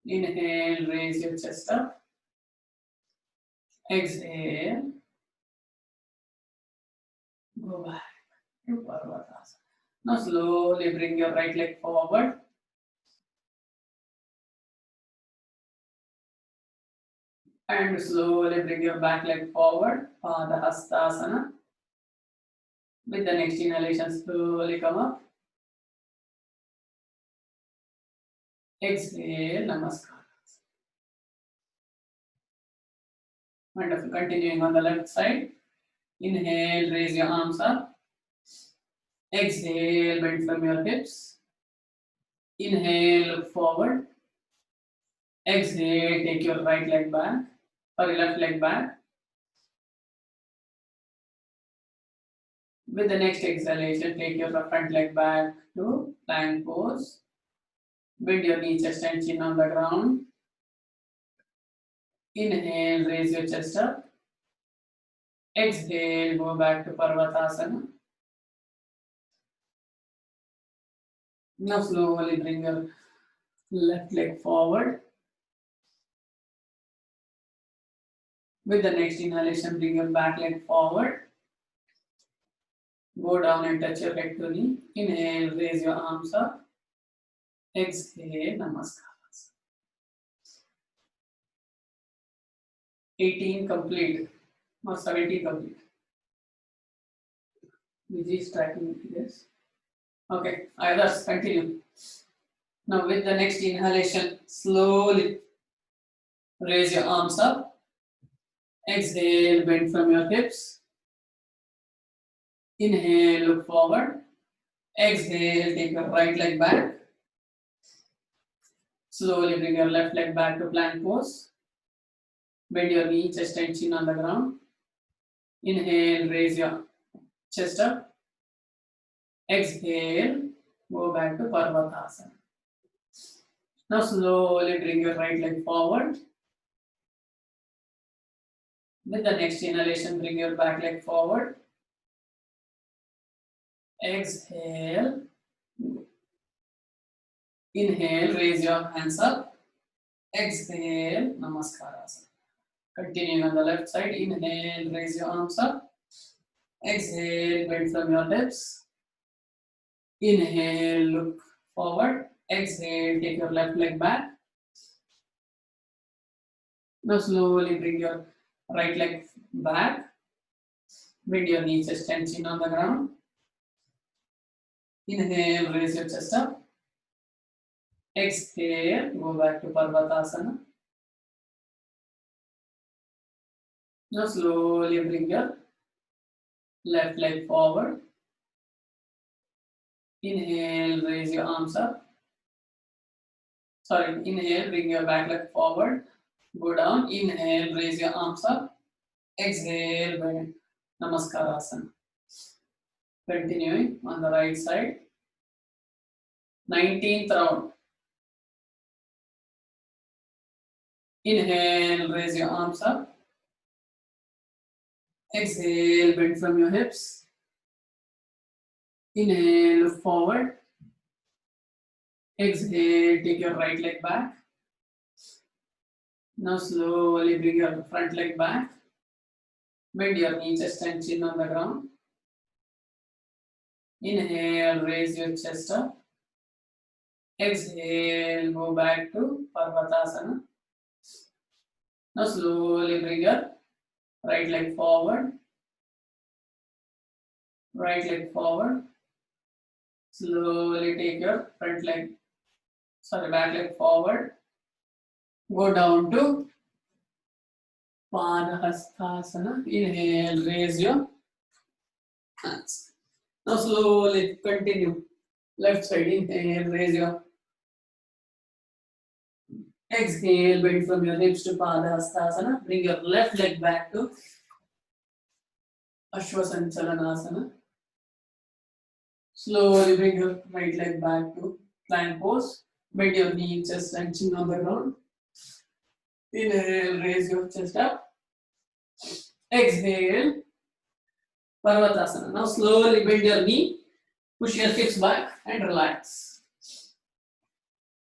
Inhale, raise your chest up. Exhale. Go back to Parvatasana. Now slowly bring your right leg forward. And slowly bring your back leg forward. Padahastasana. With the next inhalation, slowly come up. Exhale, Namaskar. Wonderful. Continuing on the left side. Inhale, raise your arms up. Exhale, bend from your hips. Inhale, look forward. Exhale, take your right leg back, or your left leg back. With the next exhalation, take your front leg back to plank pose. Bend your knee, chest and chin on the ground. Inhale, raise your chest up. Exhale, go back to Parvatasana. Now slowly bring your left leg forward. With the next inhalation, bring your back leg forward. Go down and touch your head to knee. Inhale, raise your arms up. Exhale, Namaskar. 18 complete or 70 complete. Vijay is tracking this. Okay, others continue. Now with the next inhalation, slowly raise your arms up. Exhale, bend from your hips. Inhale, look forward. Exhale, take your right leg back. Slowly bring your left leg back to plank pose. Bend your knee, chest and chin on the ground. Inhale, raise your chest up. Exhale, go back to Parvatasana. Now slowly bring your right leg forward. With the next inhalation, bring your back leg forward. Exhale. Inhale, raise your hands up. Exhale, Namaskarasana. Continuing on the left side, inhale, raise your arms up. Exhale, bend from your hips. Inhale, look forward. Exhale, take your left leg back. Now slowly bring your right leg back. Bend your knee, chest and chin on the ground. Inhale, raise your chest up. Exhale, go back to Parvatasana. Now slowly bring your left leg forward. Inhale, raise your arms up. Sorry, inhale, bring your back leg forward. Go down. Inhale, raise your arms up. Exhale, bend. Namaskarasana. Continuing on the right side. 19th round. Inhale, raise your arms up. Exhale, bend from your hips. Inhale, look forward. Exhale, take your right leg back. Now slowly bring your front leg back. Bend your knee, chest and chin on the ground. Inhale, raise your chest up. Exhale, go back to Parvatasana. Now slowly bring your right leg forward. Right leg forward. Slowly take your back leg forward. Go down to Padahastasana. Inhale, raise your hands. Now slowly continue. Left side, inhale, raise your. Exhale, bend from your hips to Padahastasana. Bring your left leg back to Ashwasanchalanasana. Slowly bring your right leg back to plank pose. Bend your knee, chest and chin on the ground. Inhale, raise your chest up. Exhale, Parvatasana. Now slowly bend your knee, push your hips back and relax.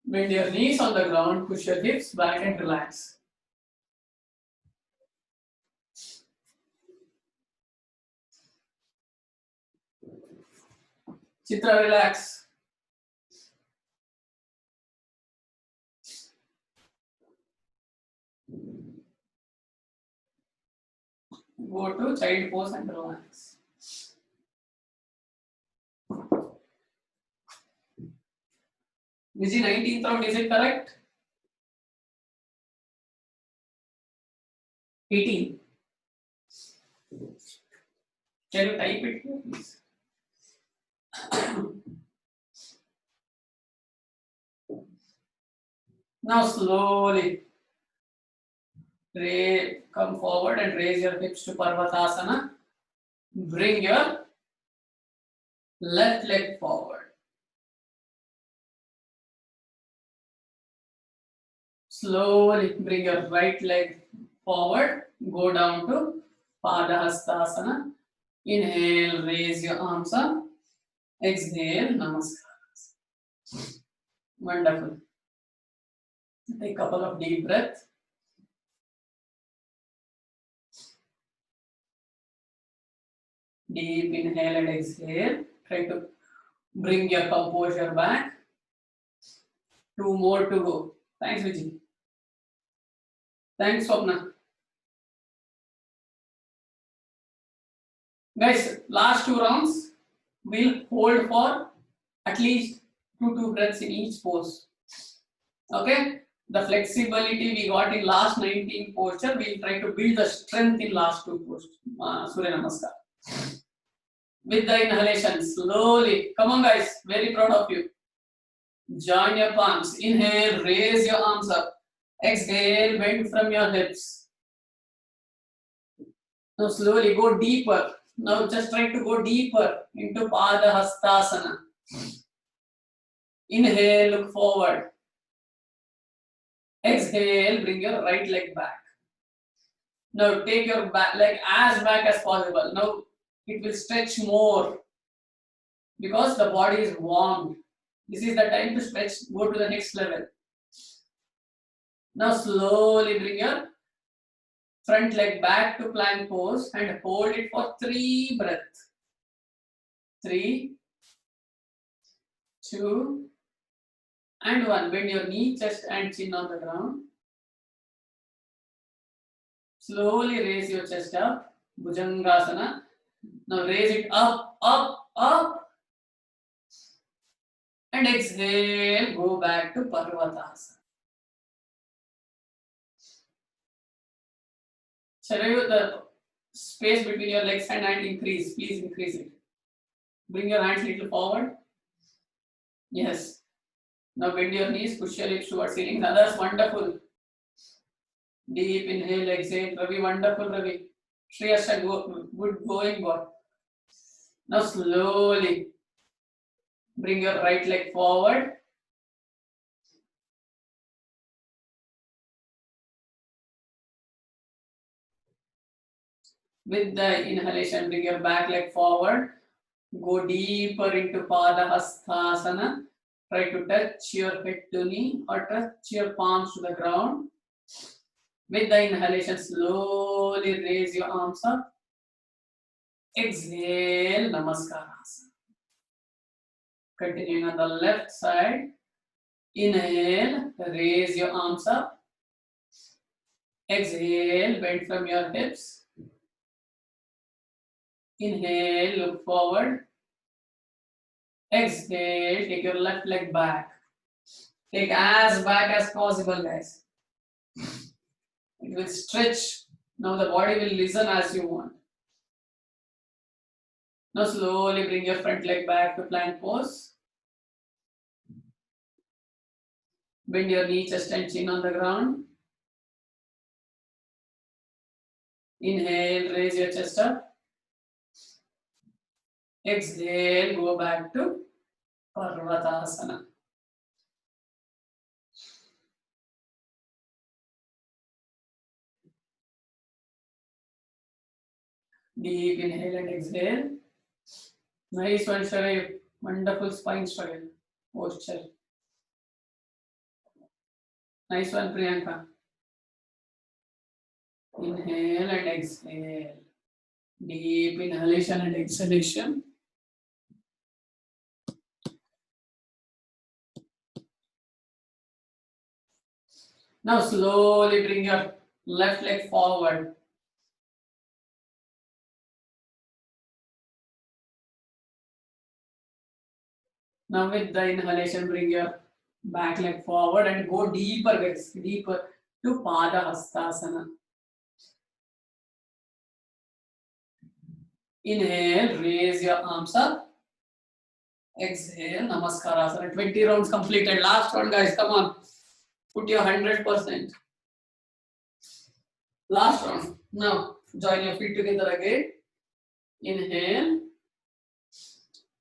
Bend your knees on the ground, push your hips back and relax. Chitra, relax. Go to child pose and relax. Viji, 19th round, is it correct? 18. Can you type it here, please? Now slowly come forward and raise your hips to Parvatasana. Bring your left leg forward. Slowly bring your right leg forward. Go down to Padahastasana. Inhale, raise your arms up. Exhale, Namaskar. Wonderful. Take a couple of deep breaths. Deep inhale and exhale. Try to bring your composure back. 2 more to go. Thanks, Vijay. Thanks, Swapna. Guys, last 2 rounds, we'll hold for at least 2 breaths in each pose. Okay? The flexibility we got in last 19 posture, we'll try to build the strength in last 2 postures. Surya Namaskar. With the inhalation, slowly. Come on, guys. Very proud of you. Join your palms. Inhale, raise your arms up. Exhale, bend from your hips. Now slowly go deeper. Now just try to go deeper into Padahastasana. Inhale, look forward. Exhale, bring your right leg back. Now take your back leg as back as possible. Now it will stretch more because the body is warmed. This is the time to stretch, go to the next level. Now slowly bring your front leg back to plank pose and hold it for 3 breaths. 3, 2, and 1. Bend your knee, chest and chin on the ground. Slowly raise your chest up. Bhujangasana. Now raise it up, up, up. And exhale, go back to Parvatasana. Shall I the space between your legs and hand increase? Please increase it. Bring your hands a little forward. Yes. Now bend your knees, push your lips towards ceiling. Others, wonderful. Deep inhale, exhale. Ravi, wonderful, Ravi. Shreyasha, good going, God. Now slowly bring your right leg forward. With the inhalation, bring your back leg forward. Go deeper into Padahastasana. Try to touch your head to knee or touch your palms to the ground. With the inhalation, slowly raise your arms up. Exhale, Namaskarasana. Continuing on the left side. Inhale, raise your arms up. Exhale, bend from your hips. Inhale, look forward. Exhale, take your left leg back. Take as back as possible, guys. It will stretch. Now the body will listen as you want. Now slowly bring your front leg back to plank pose. Bend your knee, chest and chin on the ground. Inhale, raise your chest up. Exhale, go back to Parvatasana. Deep inhale and exhale. Nice one, Sharif. Wonderful spine struggle posture. Nice one, Priyanka. Inhale and exhale. Deep inhalation and exhalation. Now slowly bring your left leg forward. Now with the inhalation, bring your back leg forward and go deeper, guys, deeper to Padahastasana. Inhale, raise your arms up. Exhale, Namaskarasana. 20 rounds completed. Last one, guys, come on. Put your 100%. Last round. Now, join your feet together again. Inhale.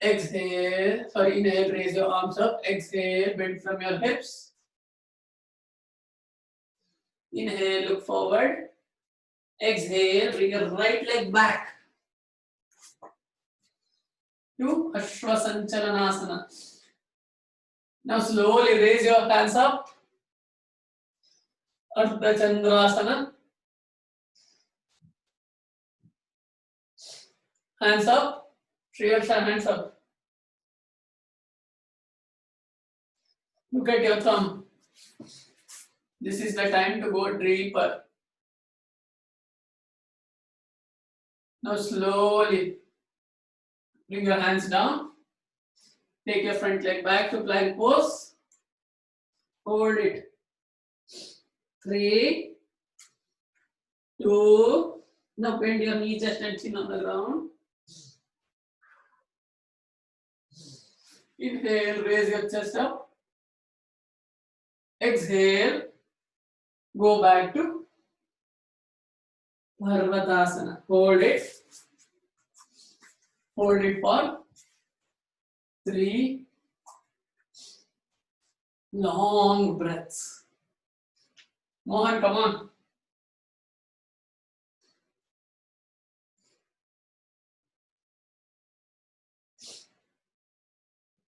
Exhale. Sorry, inhale, raise your arms up. Exhale, bend from your hips. Inhale, look forward. Exhale, bring your right leg back to Ashwasanchalanasana. Now slowly raise your hands up. Ardha Chandrasana. Hands up. Shriyasha, hands up. Look at your thumb. This is the time to go deeper. Now slowly bring your hands down. Take your front leg back to plank pose. Hold it. 3, 2. Now bend your knee, chest and chin on the ground. Inhale, raise your chest up. Exhale, go back to Parvatasana. Hold it. Hold it for 3 long breaths. Mohan, come on.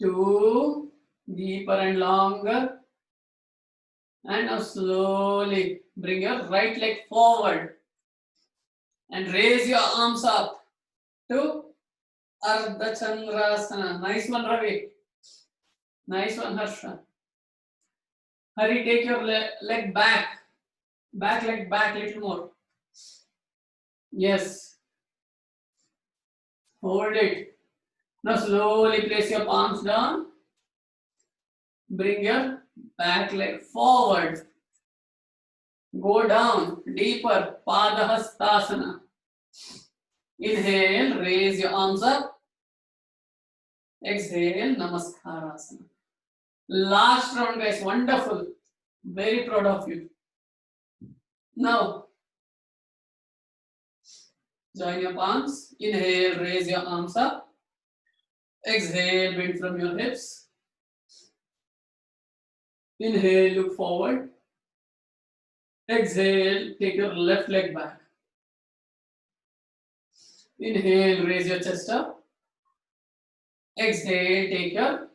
2, deeper and longer. And now slowly bring your right leg forward and raise your arms up to Ardha Chandrasana. Nice one, Ravi. Nice one, Harsha. Hari, take your leg back. Back leg back, little more. Yes. Hold it. Now slowly place your palms down. Bring your back leg forward. Go down deeper. Padahastasana. Inhale, raise your arms up. Exhale, Namaskarasana. Last round, guys. Wonderful. Very proud of you. Now, join your palms. Inhale, raise your arms up. Exhale, bend from your hips. Inhale, look forward. Exhale, take your left leg back. Inhale, raise your chest up. Exhale, take your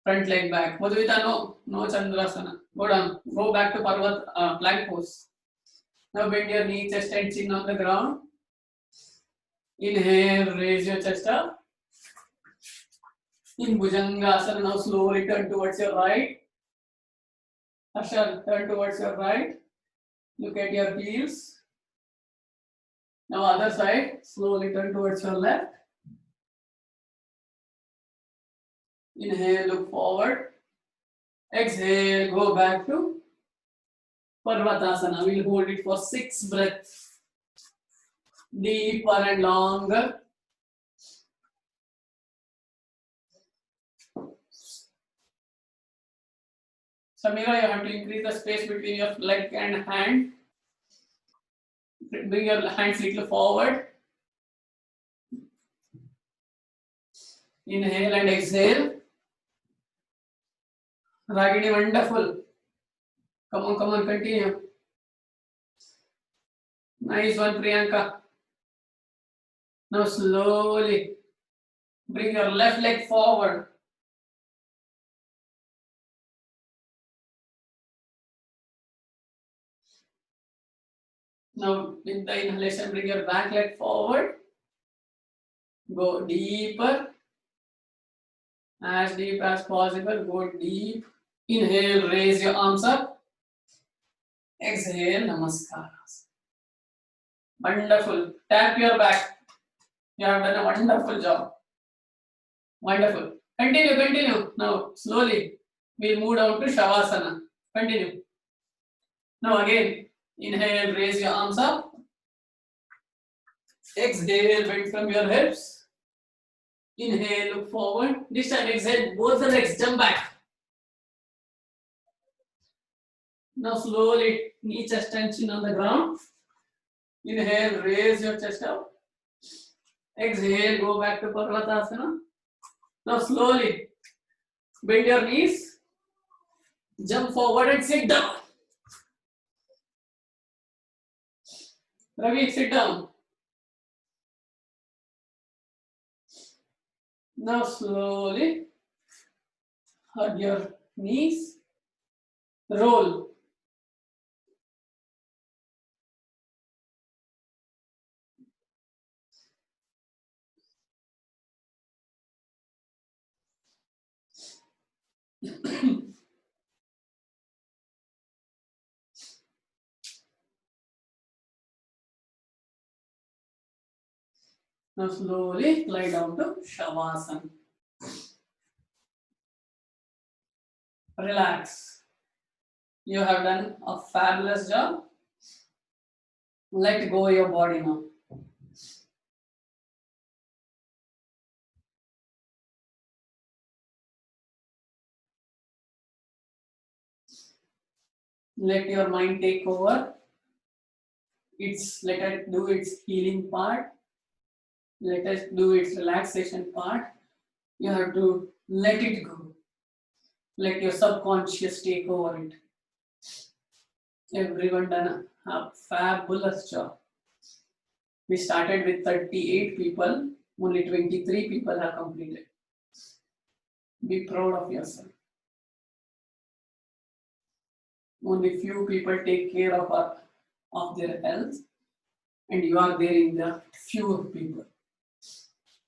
front leg back. Madhuvita, no Chandrasana. Go down. Go back to plank pose. Now bend your knee, chest and chin on the ground. Inhale, raise your chest up. In Bhujangasana, now slowly turn towards your right. Ashar, turn towards your right. Look at your heels. Now other side, slowly turn towards your left. Inhale, look forward. Exhale, go back to Parvatasana. We'll hold it for 6 breaths. Deeper and longer. Samira, you have to increase the space between your leg and hand. Bring your hands little forward. Inhale and exhale. Ragini, wonderful. Come on, continue. Nice one, Priyanka. Now slowly bring your left leg forward. Now with the inhalation, bring your back leg forward. Go deeper. As deep as possible. Go deep. Inhale, raise your arms up. Exhale, Namaskar. Wonderful. Tap your back. You have done a wonderful job. Wonderful. Continue. Now, slowly, we'll move down to Shavasana. Continue. Now again, inhale, raise your arms up. Exhale, bend from your hips. Inhale, look forward. This time, exhale, both the legs jump back. Now slowly, knee, chest and chin on the ground. Inhale, raise your chest up. Exhale, go back to Parvatasana. Now slowly, bend your knees. Jump forward and sit down. Ravi, sit down. Now slowly, hug your knees. Roll. Now slowly lie down to Shavasana. Relax. You have done a fabulous job. Let go your body now. Let your mind take over. Let it do its healing part. Let us do its relaxation part. You have to let it go. Let your subconscious take over it. Everyone done a fabulous job. We started with 38 people. Only 23 people have completed. Be proud of yourself. Only few people take care of their health, and you are there in the few people.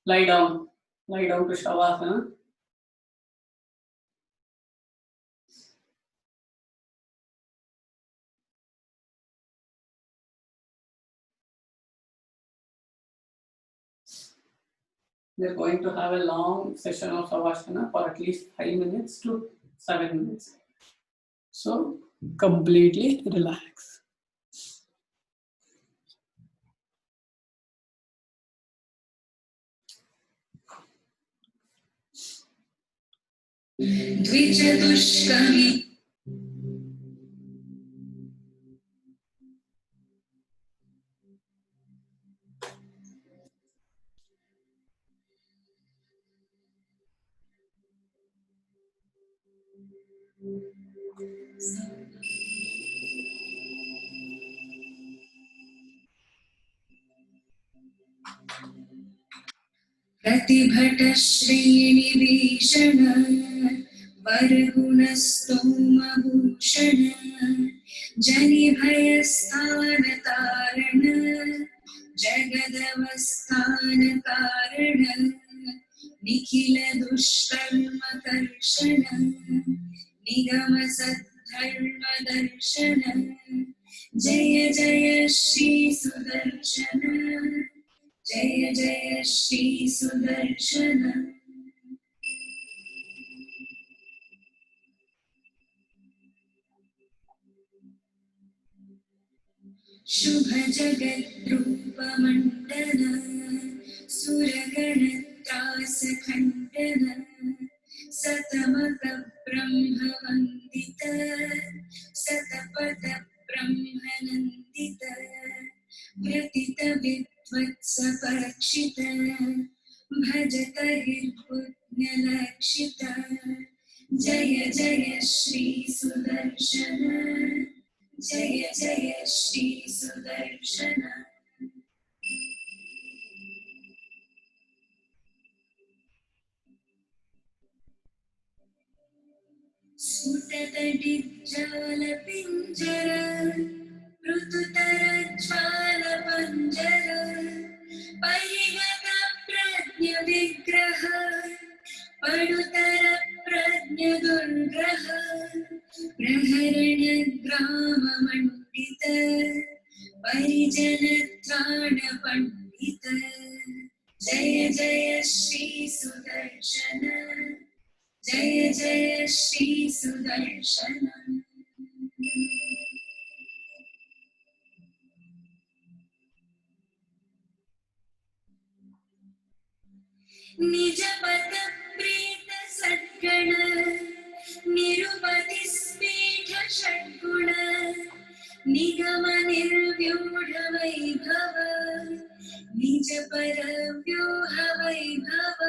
Lie down to Shavasana. We are going to have a long session of Savasana for at least 5 minutes to 7 minutes. So, completely relax. Dvijadushkami. प्रतिभटश्रेणिभीषण वरगुणस्तोमभूषण जनिभयस्थानतारण जगदवस्थानकारण Nikhil दुष्कर्मकर्षण निगम सद्धर्मदर्शन जय जय श्री सुदर्शन जय जय श्री सुदर्शन शुभ जगद्रूपमण्डन सुरगणत्रासखण्डन सतमकब्रह्मवन्दित सतपथब्रह्मनन्दित व्यतितविद्वत्सपरक्षित भजत हिर्पुण्यलक्षित जय जय श्री सुदर्शन जय जय श्री सुदर्शन स्फुटतडिज्जालपिञ्जर ऋतुतरज्ज्वालपञ्जर परिगतप्रज्ञविग्रह पडुतरप्रज्ञदुर्ग्रह प्रहरणग्राममण्डित परिजनत्राणपण्डित जय जय श्री सुदर्शन जय जय श्री सुदर्शन निज पद प्रीत सद्गण निरुपति स्फीठ षड्गुण निगम निर्व्यूढ वैभव निज पर व्यूह वैभव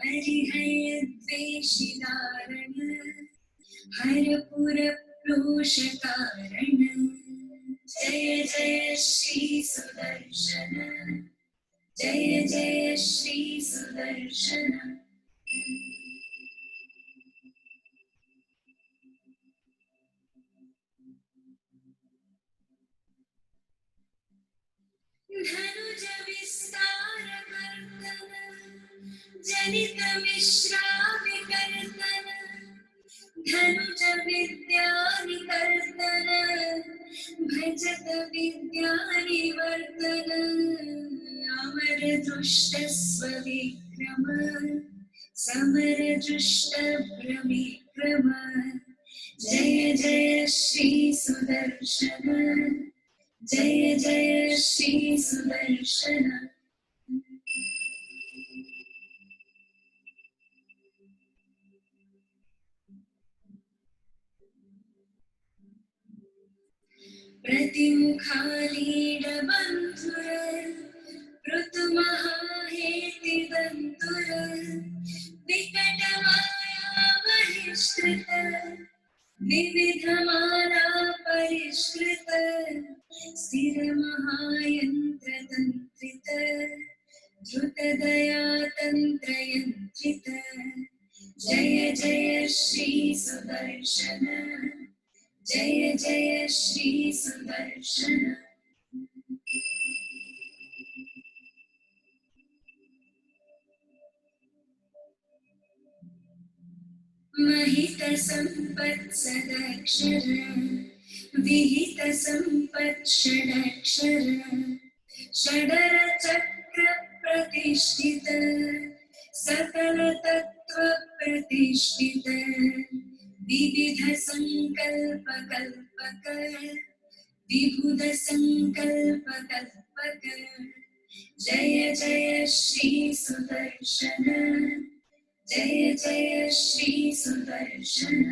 हरिहय द्वेषिदारण हरपुर प्रोष कारण जय जय श्री सुदर्शन जय जय श्री सुदर्शन धनुज विस्तार कर्तन जनित मिश्राविकर्तन धनुज विद्यानिकर्तन भजत विद्यानिवर्तन अमर दृष्ट स्वविक्रम समर दृष्ट भ्रमिक्रम जय जय श्री सुदर्शन जय जय श्री सुदर्शन प्रतिमुखालीडबन्धुर ऋतुमहाहेतिदन्तुर विकटमाया बहिष्कृत विविधमाला परिष्कृत स्थिरमहायन्त्रतन्त्रित द्रुतदया तन्त्रयन्त्रित जय जय श्री सुदर्शन जय जय श्री सुदर्शन महित संपत्सदक्षर विहित संपत् षडक्षर षडर चक्र प्रतिष्ठित सकल तत्व प्रतिष्ठित विविध संकल्प कल्पक विबुध संकल्प कल्पक जय जय श्री सुदर्शन जय जय श्री सुदर्शन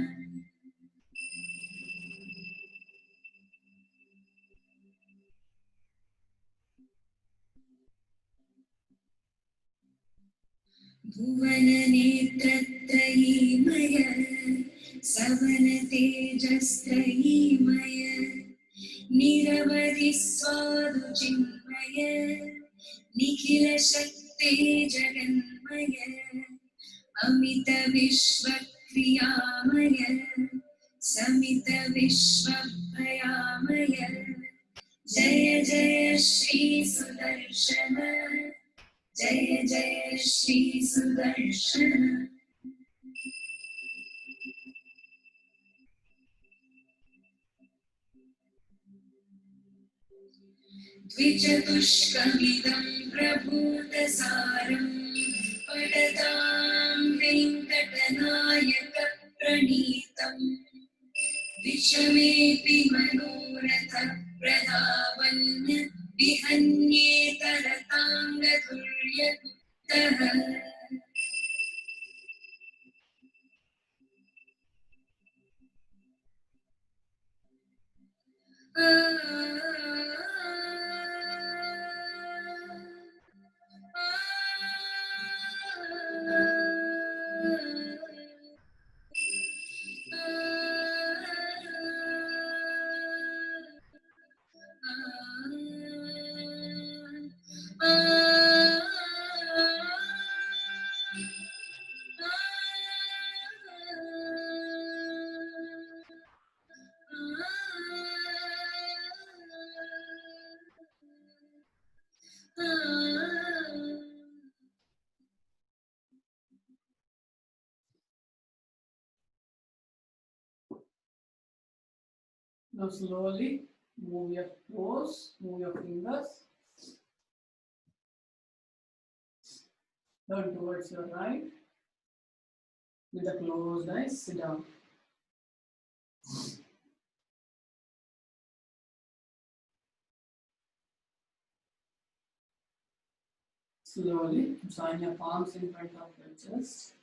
भुवन नेत्रत्रयीमय सवन तेजस्त्रयीमय निरवधि स्वादु चिन्मय निखिल शक्ति जगन्मय अमित विश्व क्रियामय समित विश्व भयामय जय जय श्री सुदर्शन जय जय श्री सुदर्शन द्विचतुष्कमिदं प्रभूतसारं पठतां वेङ्कटनायक प्रणीतम् विषमेऽपि मनोरथ प्रधावन् विहन्येतरताङ्गतुल्यगुप्तः Now slowly move your toes, move your fingers. Turn towards your right. With a closed eyes, sit down. Slowly join your palms in front of your chest.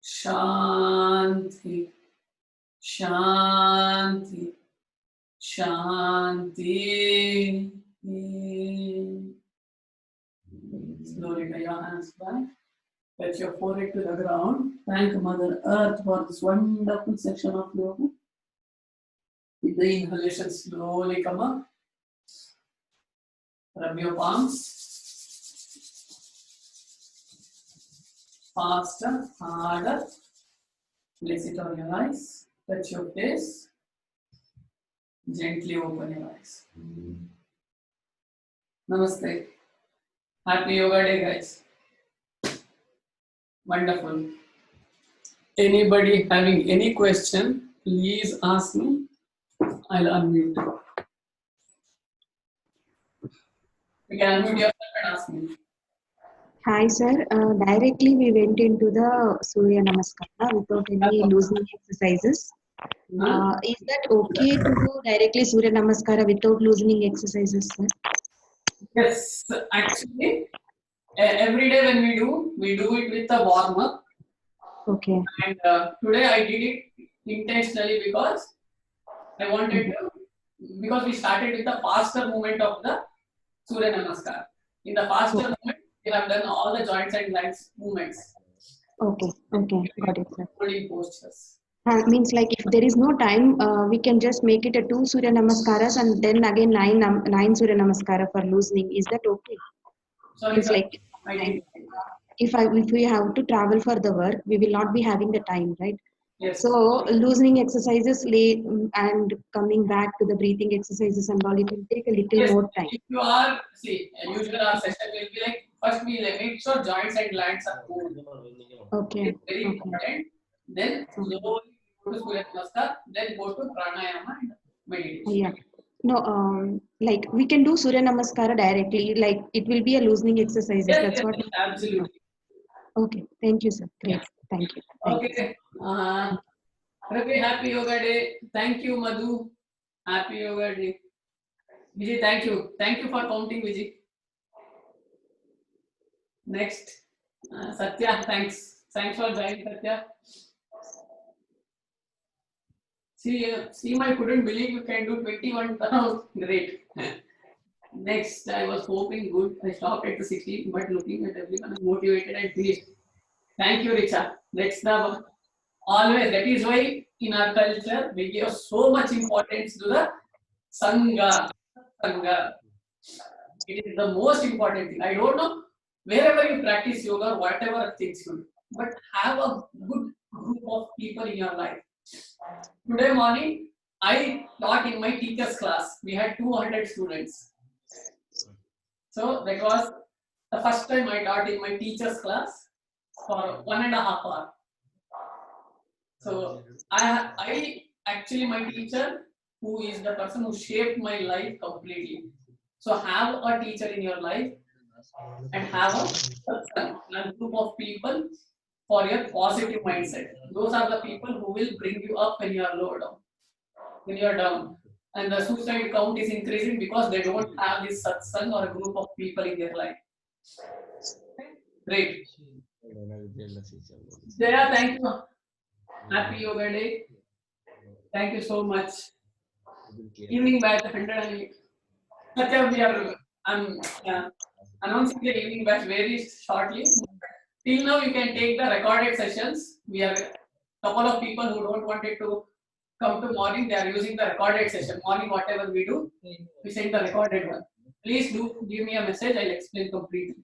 Shanti, Shanti, Shanti. Slowly lay your hands back. Touch your forehead to the ground. Thank Mother Earth for this wonderful section of yoga. With the inhalation, slowly come up. Rub your palms. Faster, harder. Place it on your eyes. Touch your face. Gently open your eyes. Namaste. Happy Yoga Day, guys. Wonderful. Anybody having any question, please ask me. I'll unmute. You can unmute yourself and ask me. Hi sir, directly we went into the Surya Namaskara without any loosening exercises. Is that okay to do directly Surya Namaskara without loosening exercises, sir? Yes, actually, every day when we do it with a warm up. Okay. And today I did it intentionally because I wanted to, because we started with the faster movement of the Surya Namaskar. In the faster movement, we have done all the joints and lines movements. Okay, got it, sir. Holding postures. Means like if there is no time, we can just make it a 2 Surya Namaskaras and then again 9 Surya Namaskara for loosening. Is that okay? Sorry, It's sir. like if we have to travel for the work, we will not be having the time, right? Yes. So loosening exercises and coming back to the breathing exercises and all, it will take a little more time. If you are, see, usually our session will be like, first we make sure joints and glands are cool. Okay. It's very important. Then slowly go to Surya Namaskar, then go to pranayama and meditation. Yeah. No, like we can do Surya Namaskara directly, like it will be a loosening exercises. Yes, That's yes, what. yes, absolutely. Okay. Thank you, sir. Great. Thank you. Okay. Okay, happy yoga day. Thank you, Madhu. Happy yoga day. Vijay, thank you. Thank you for counting, Vijay. Next, Satya, thanks. Thanks for joining, Satya. See, I couldn't believe you can do 21 rounds. Great. Next, I was hoping good. I stopped at the 16, but looking at everyone, I'm motivated and pleased. Thank you, Richa. That's the always. That is why in our culture we give so much importance to the sangha. Sangha. It is the most important thing. I don't know wherever you practice yoga, whatever things you do, but have a good group of people in your life. Today morning, I taught in my teacher's class. We had 200 students. So that was the first time I taught in my teacher's class for 1.5 hours. So I actually my teacher, who is the person who shaped my life completely. So have a teacher in your life and have a group of people for your positive mindset. Those are the people who will bring you up when you are low down, when you are down. And the suicide count is increasing because they don't have this satsang or a group of people in their life. Great. Jaya, thank you. Happy Yoga Day. Thank you so much. Evening batch 108. We are announcing the evening batch very shortly. Till now, you can take the recorded sessions. We are a couple of people who don't want it to come to morning. They are using the recorded session. Morning, whatever we do, we send the recorded one. Please do give me a message. I'll explain completely.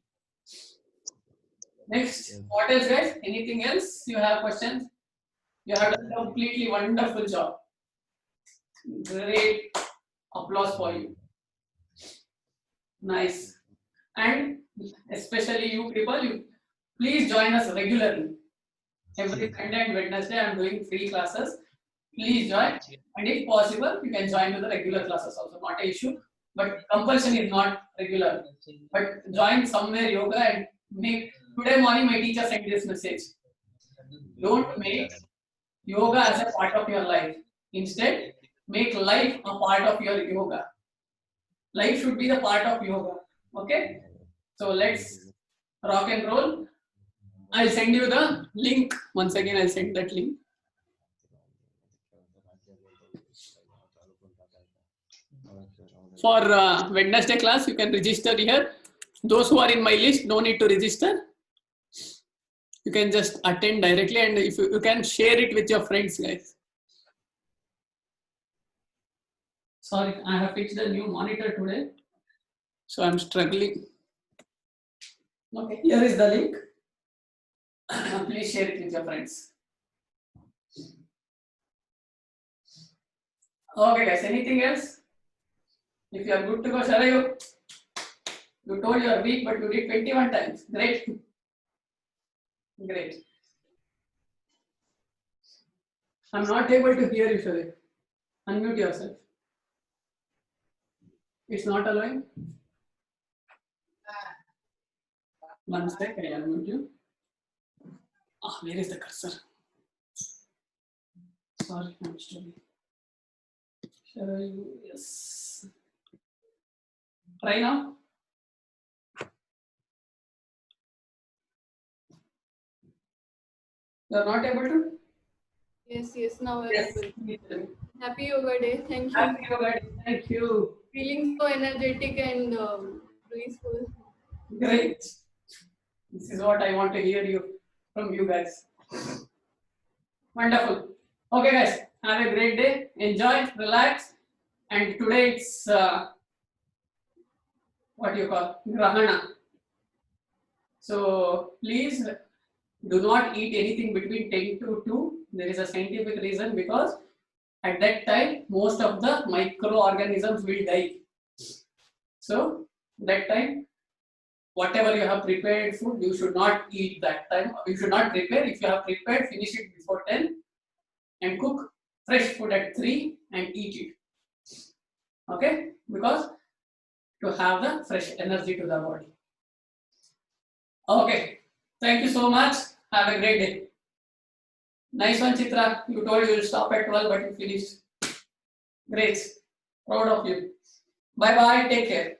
Next, what else, guys? Anything else? You have questions? You have done a completely wonderful job. Great applause for you. Nice. And especially you people, you please join us regularly. Every Sunday and Wednesday, I'm doing free classes. Please join. And if possible, you can join to the regular classes also. Not an issue. But compulsion is not regular. But join somewhere yoga and make. Today morning, my teacher sent this message. Don't make yoga as a part of your life. Instead, make life a part of your yoga. Life should be the part of yoga. Okay? So let's rock and roll. I'll send you the link. Once again, I'll send that link. For Wednesday class, you can register here. Those who are in my list, no need to register. You can just attend directly, and if you can share it with your friends, guys. Sorry, I have fixed the new monitor today, so I'm struggling. Okay, here is the link. Please share it with your friends. Okay, guys, anything else? If you are good to go, Sharayu, you told you are weak, but you did 21 times. Great. Great. I'm not able to hear you, Sharayu. Unmute yourself. It's not allowing. One sec, I unmute you. Where is the cursor? Sorry, I'm struggling. Sharayu, yes. Try now. You are not able to? Yes, now I'm Yes. able. Happy Yoga Day. Thank you. Happy Yoga Day. Thank you. Feeling so energetic and blissful. Great. This is what I want to hear from you guys. Wonderful. Okay, guys. Have a great day. Enjoy, relax. And today it's what you call Grahana. So please do not eat anything between 10 to 2. There is a scientific reason, because at that time most of the microorganisms will die. So that time, whatever you have prepared food, you should not eat that time. You should not prepare. If you have prepared, finish it before 10 and cook fresh food at 3 and eat it. Okay? Because to have the fresh energy to the body. Okay. Thank you so much. Have a great day. Nice one, Chitra. You told you will stop at 12, but you finished. Great. Proud of you. Bye bye. Take care.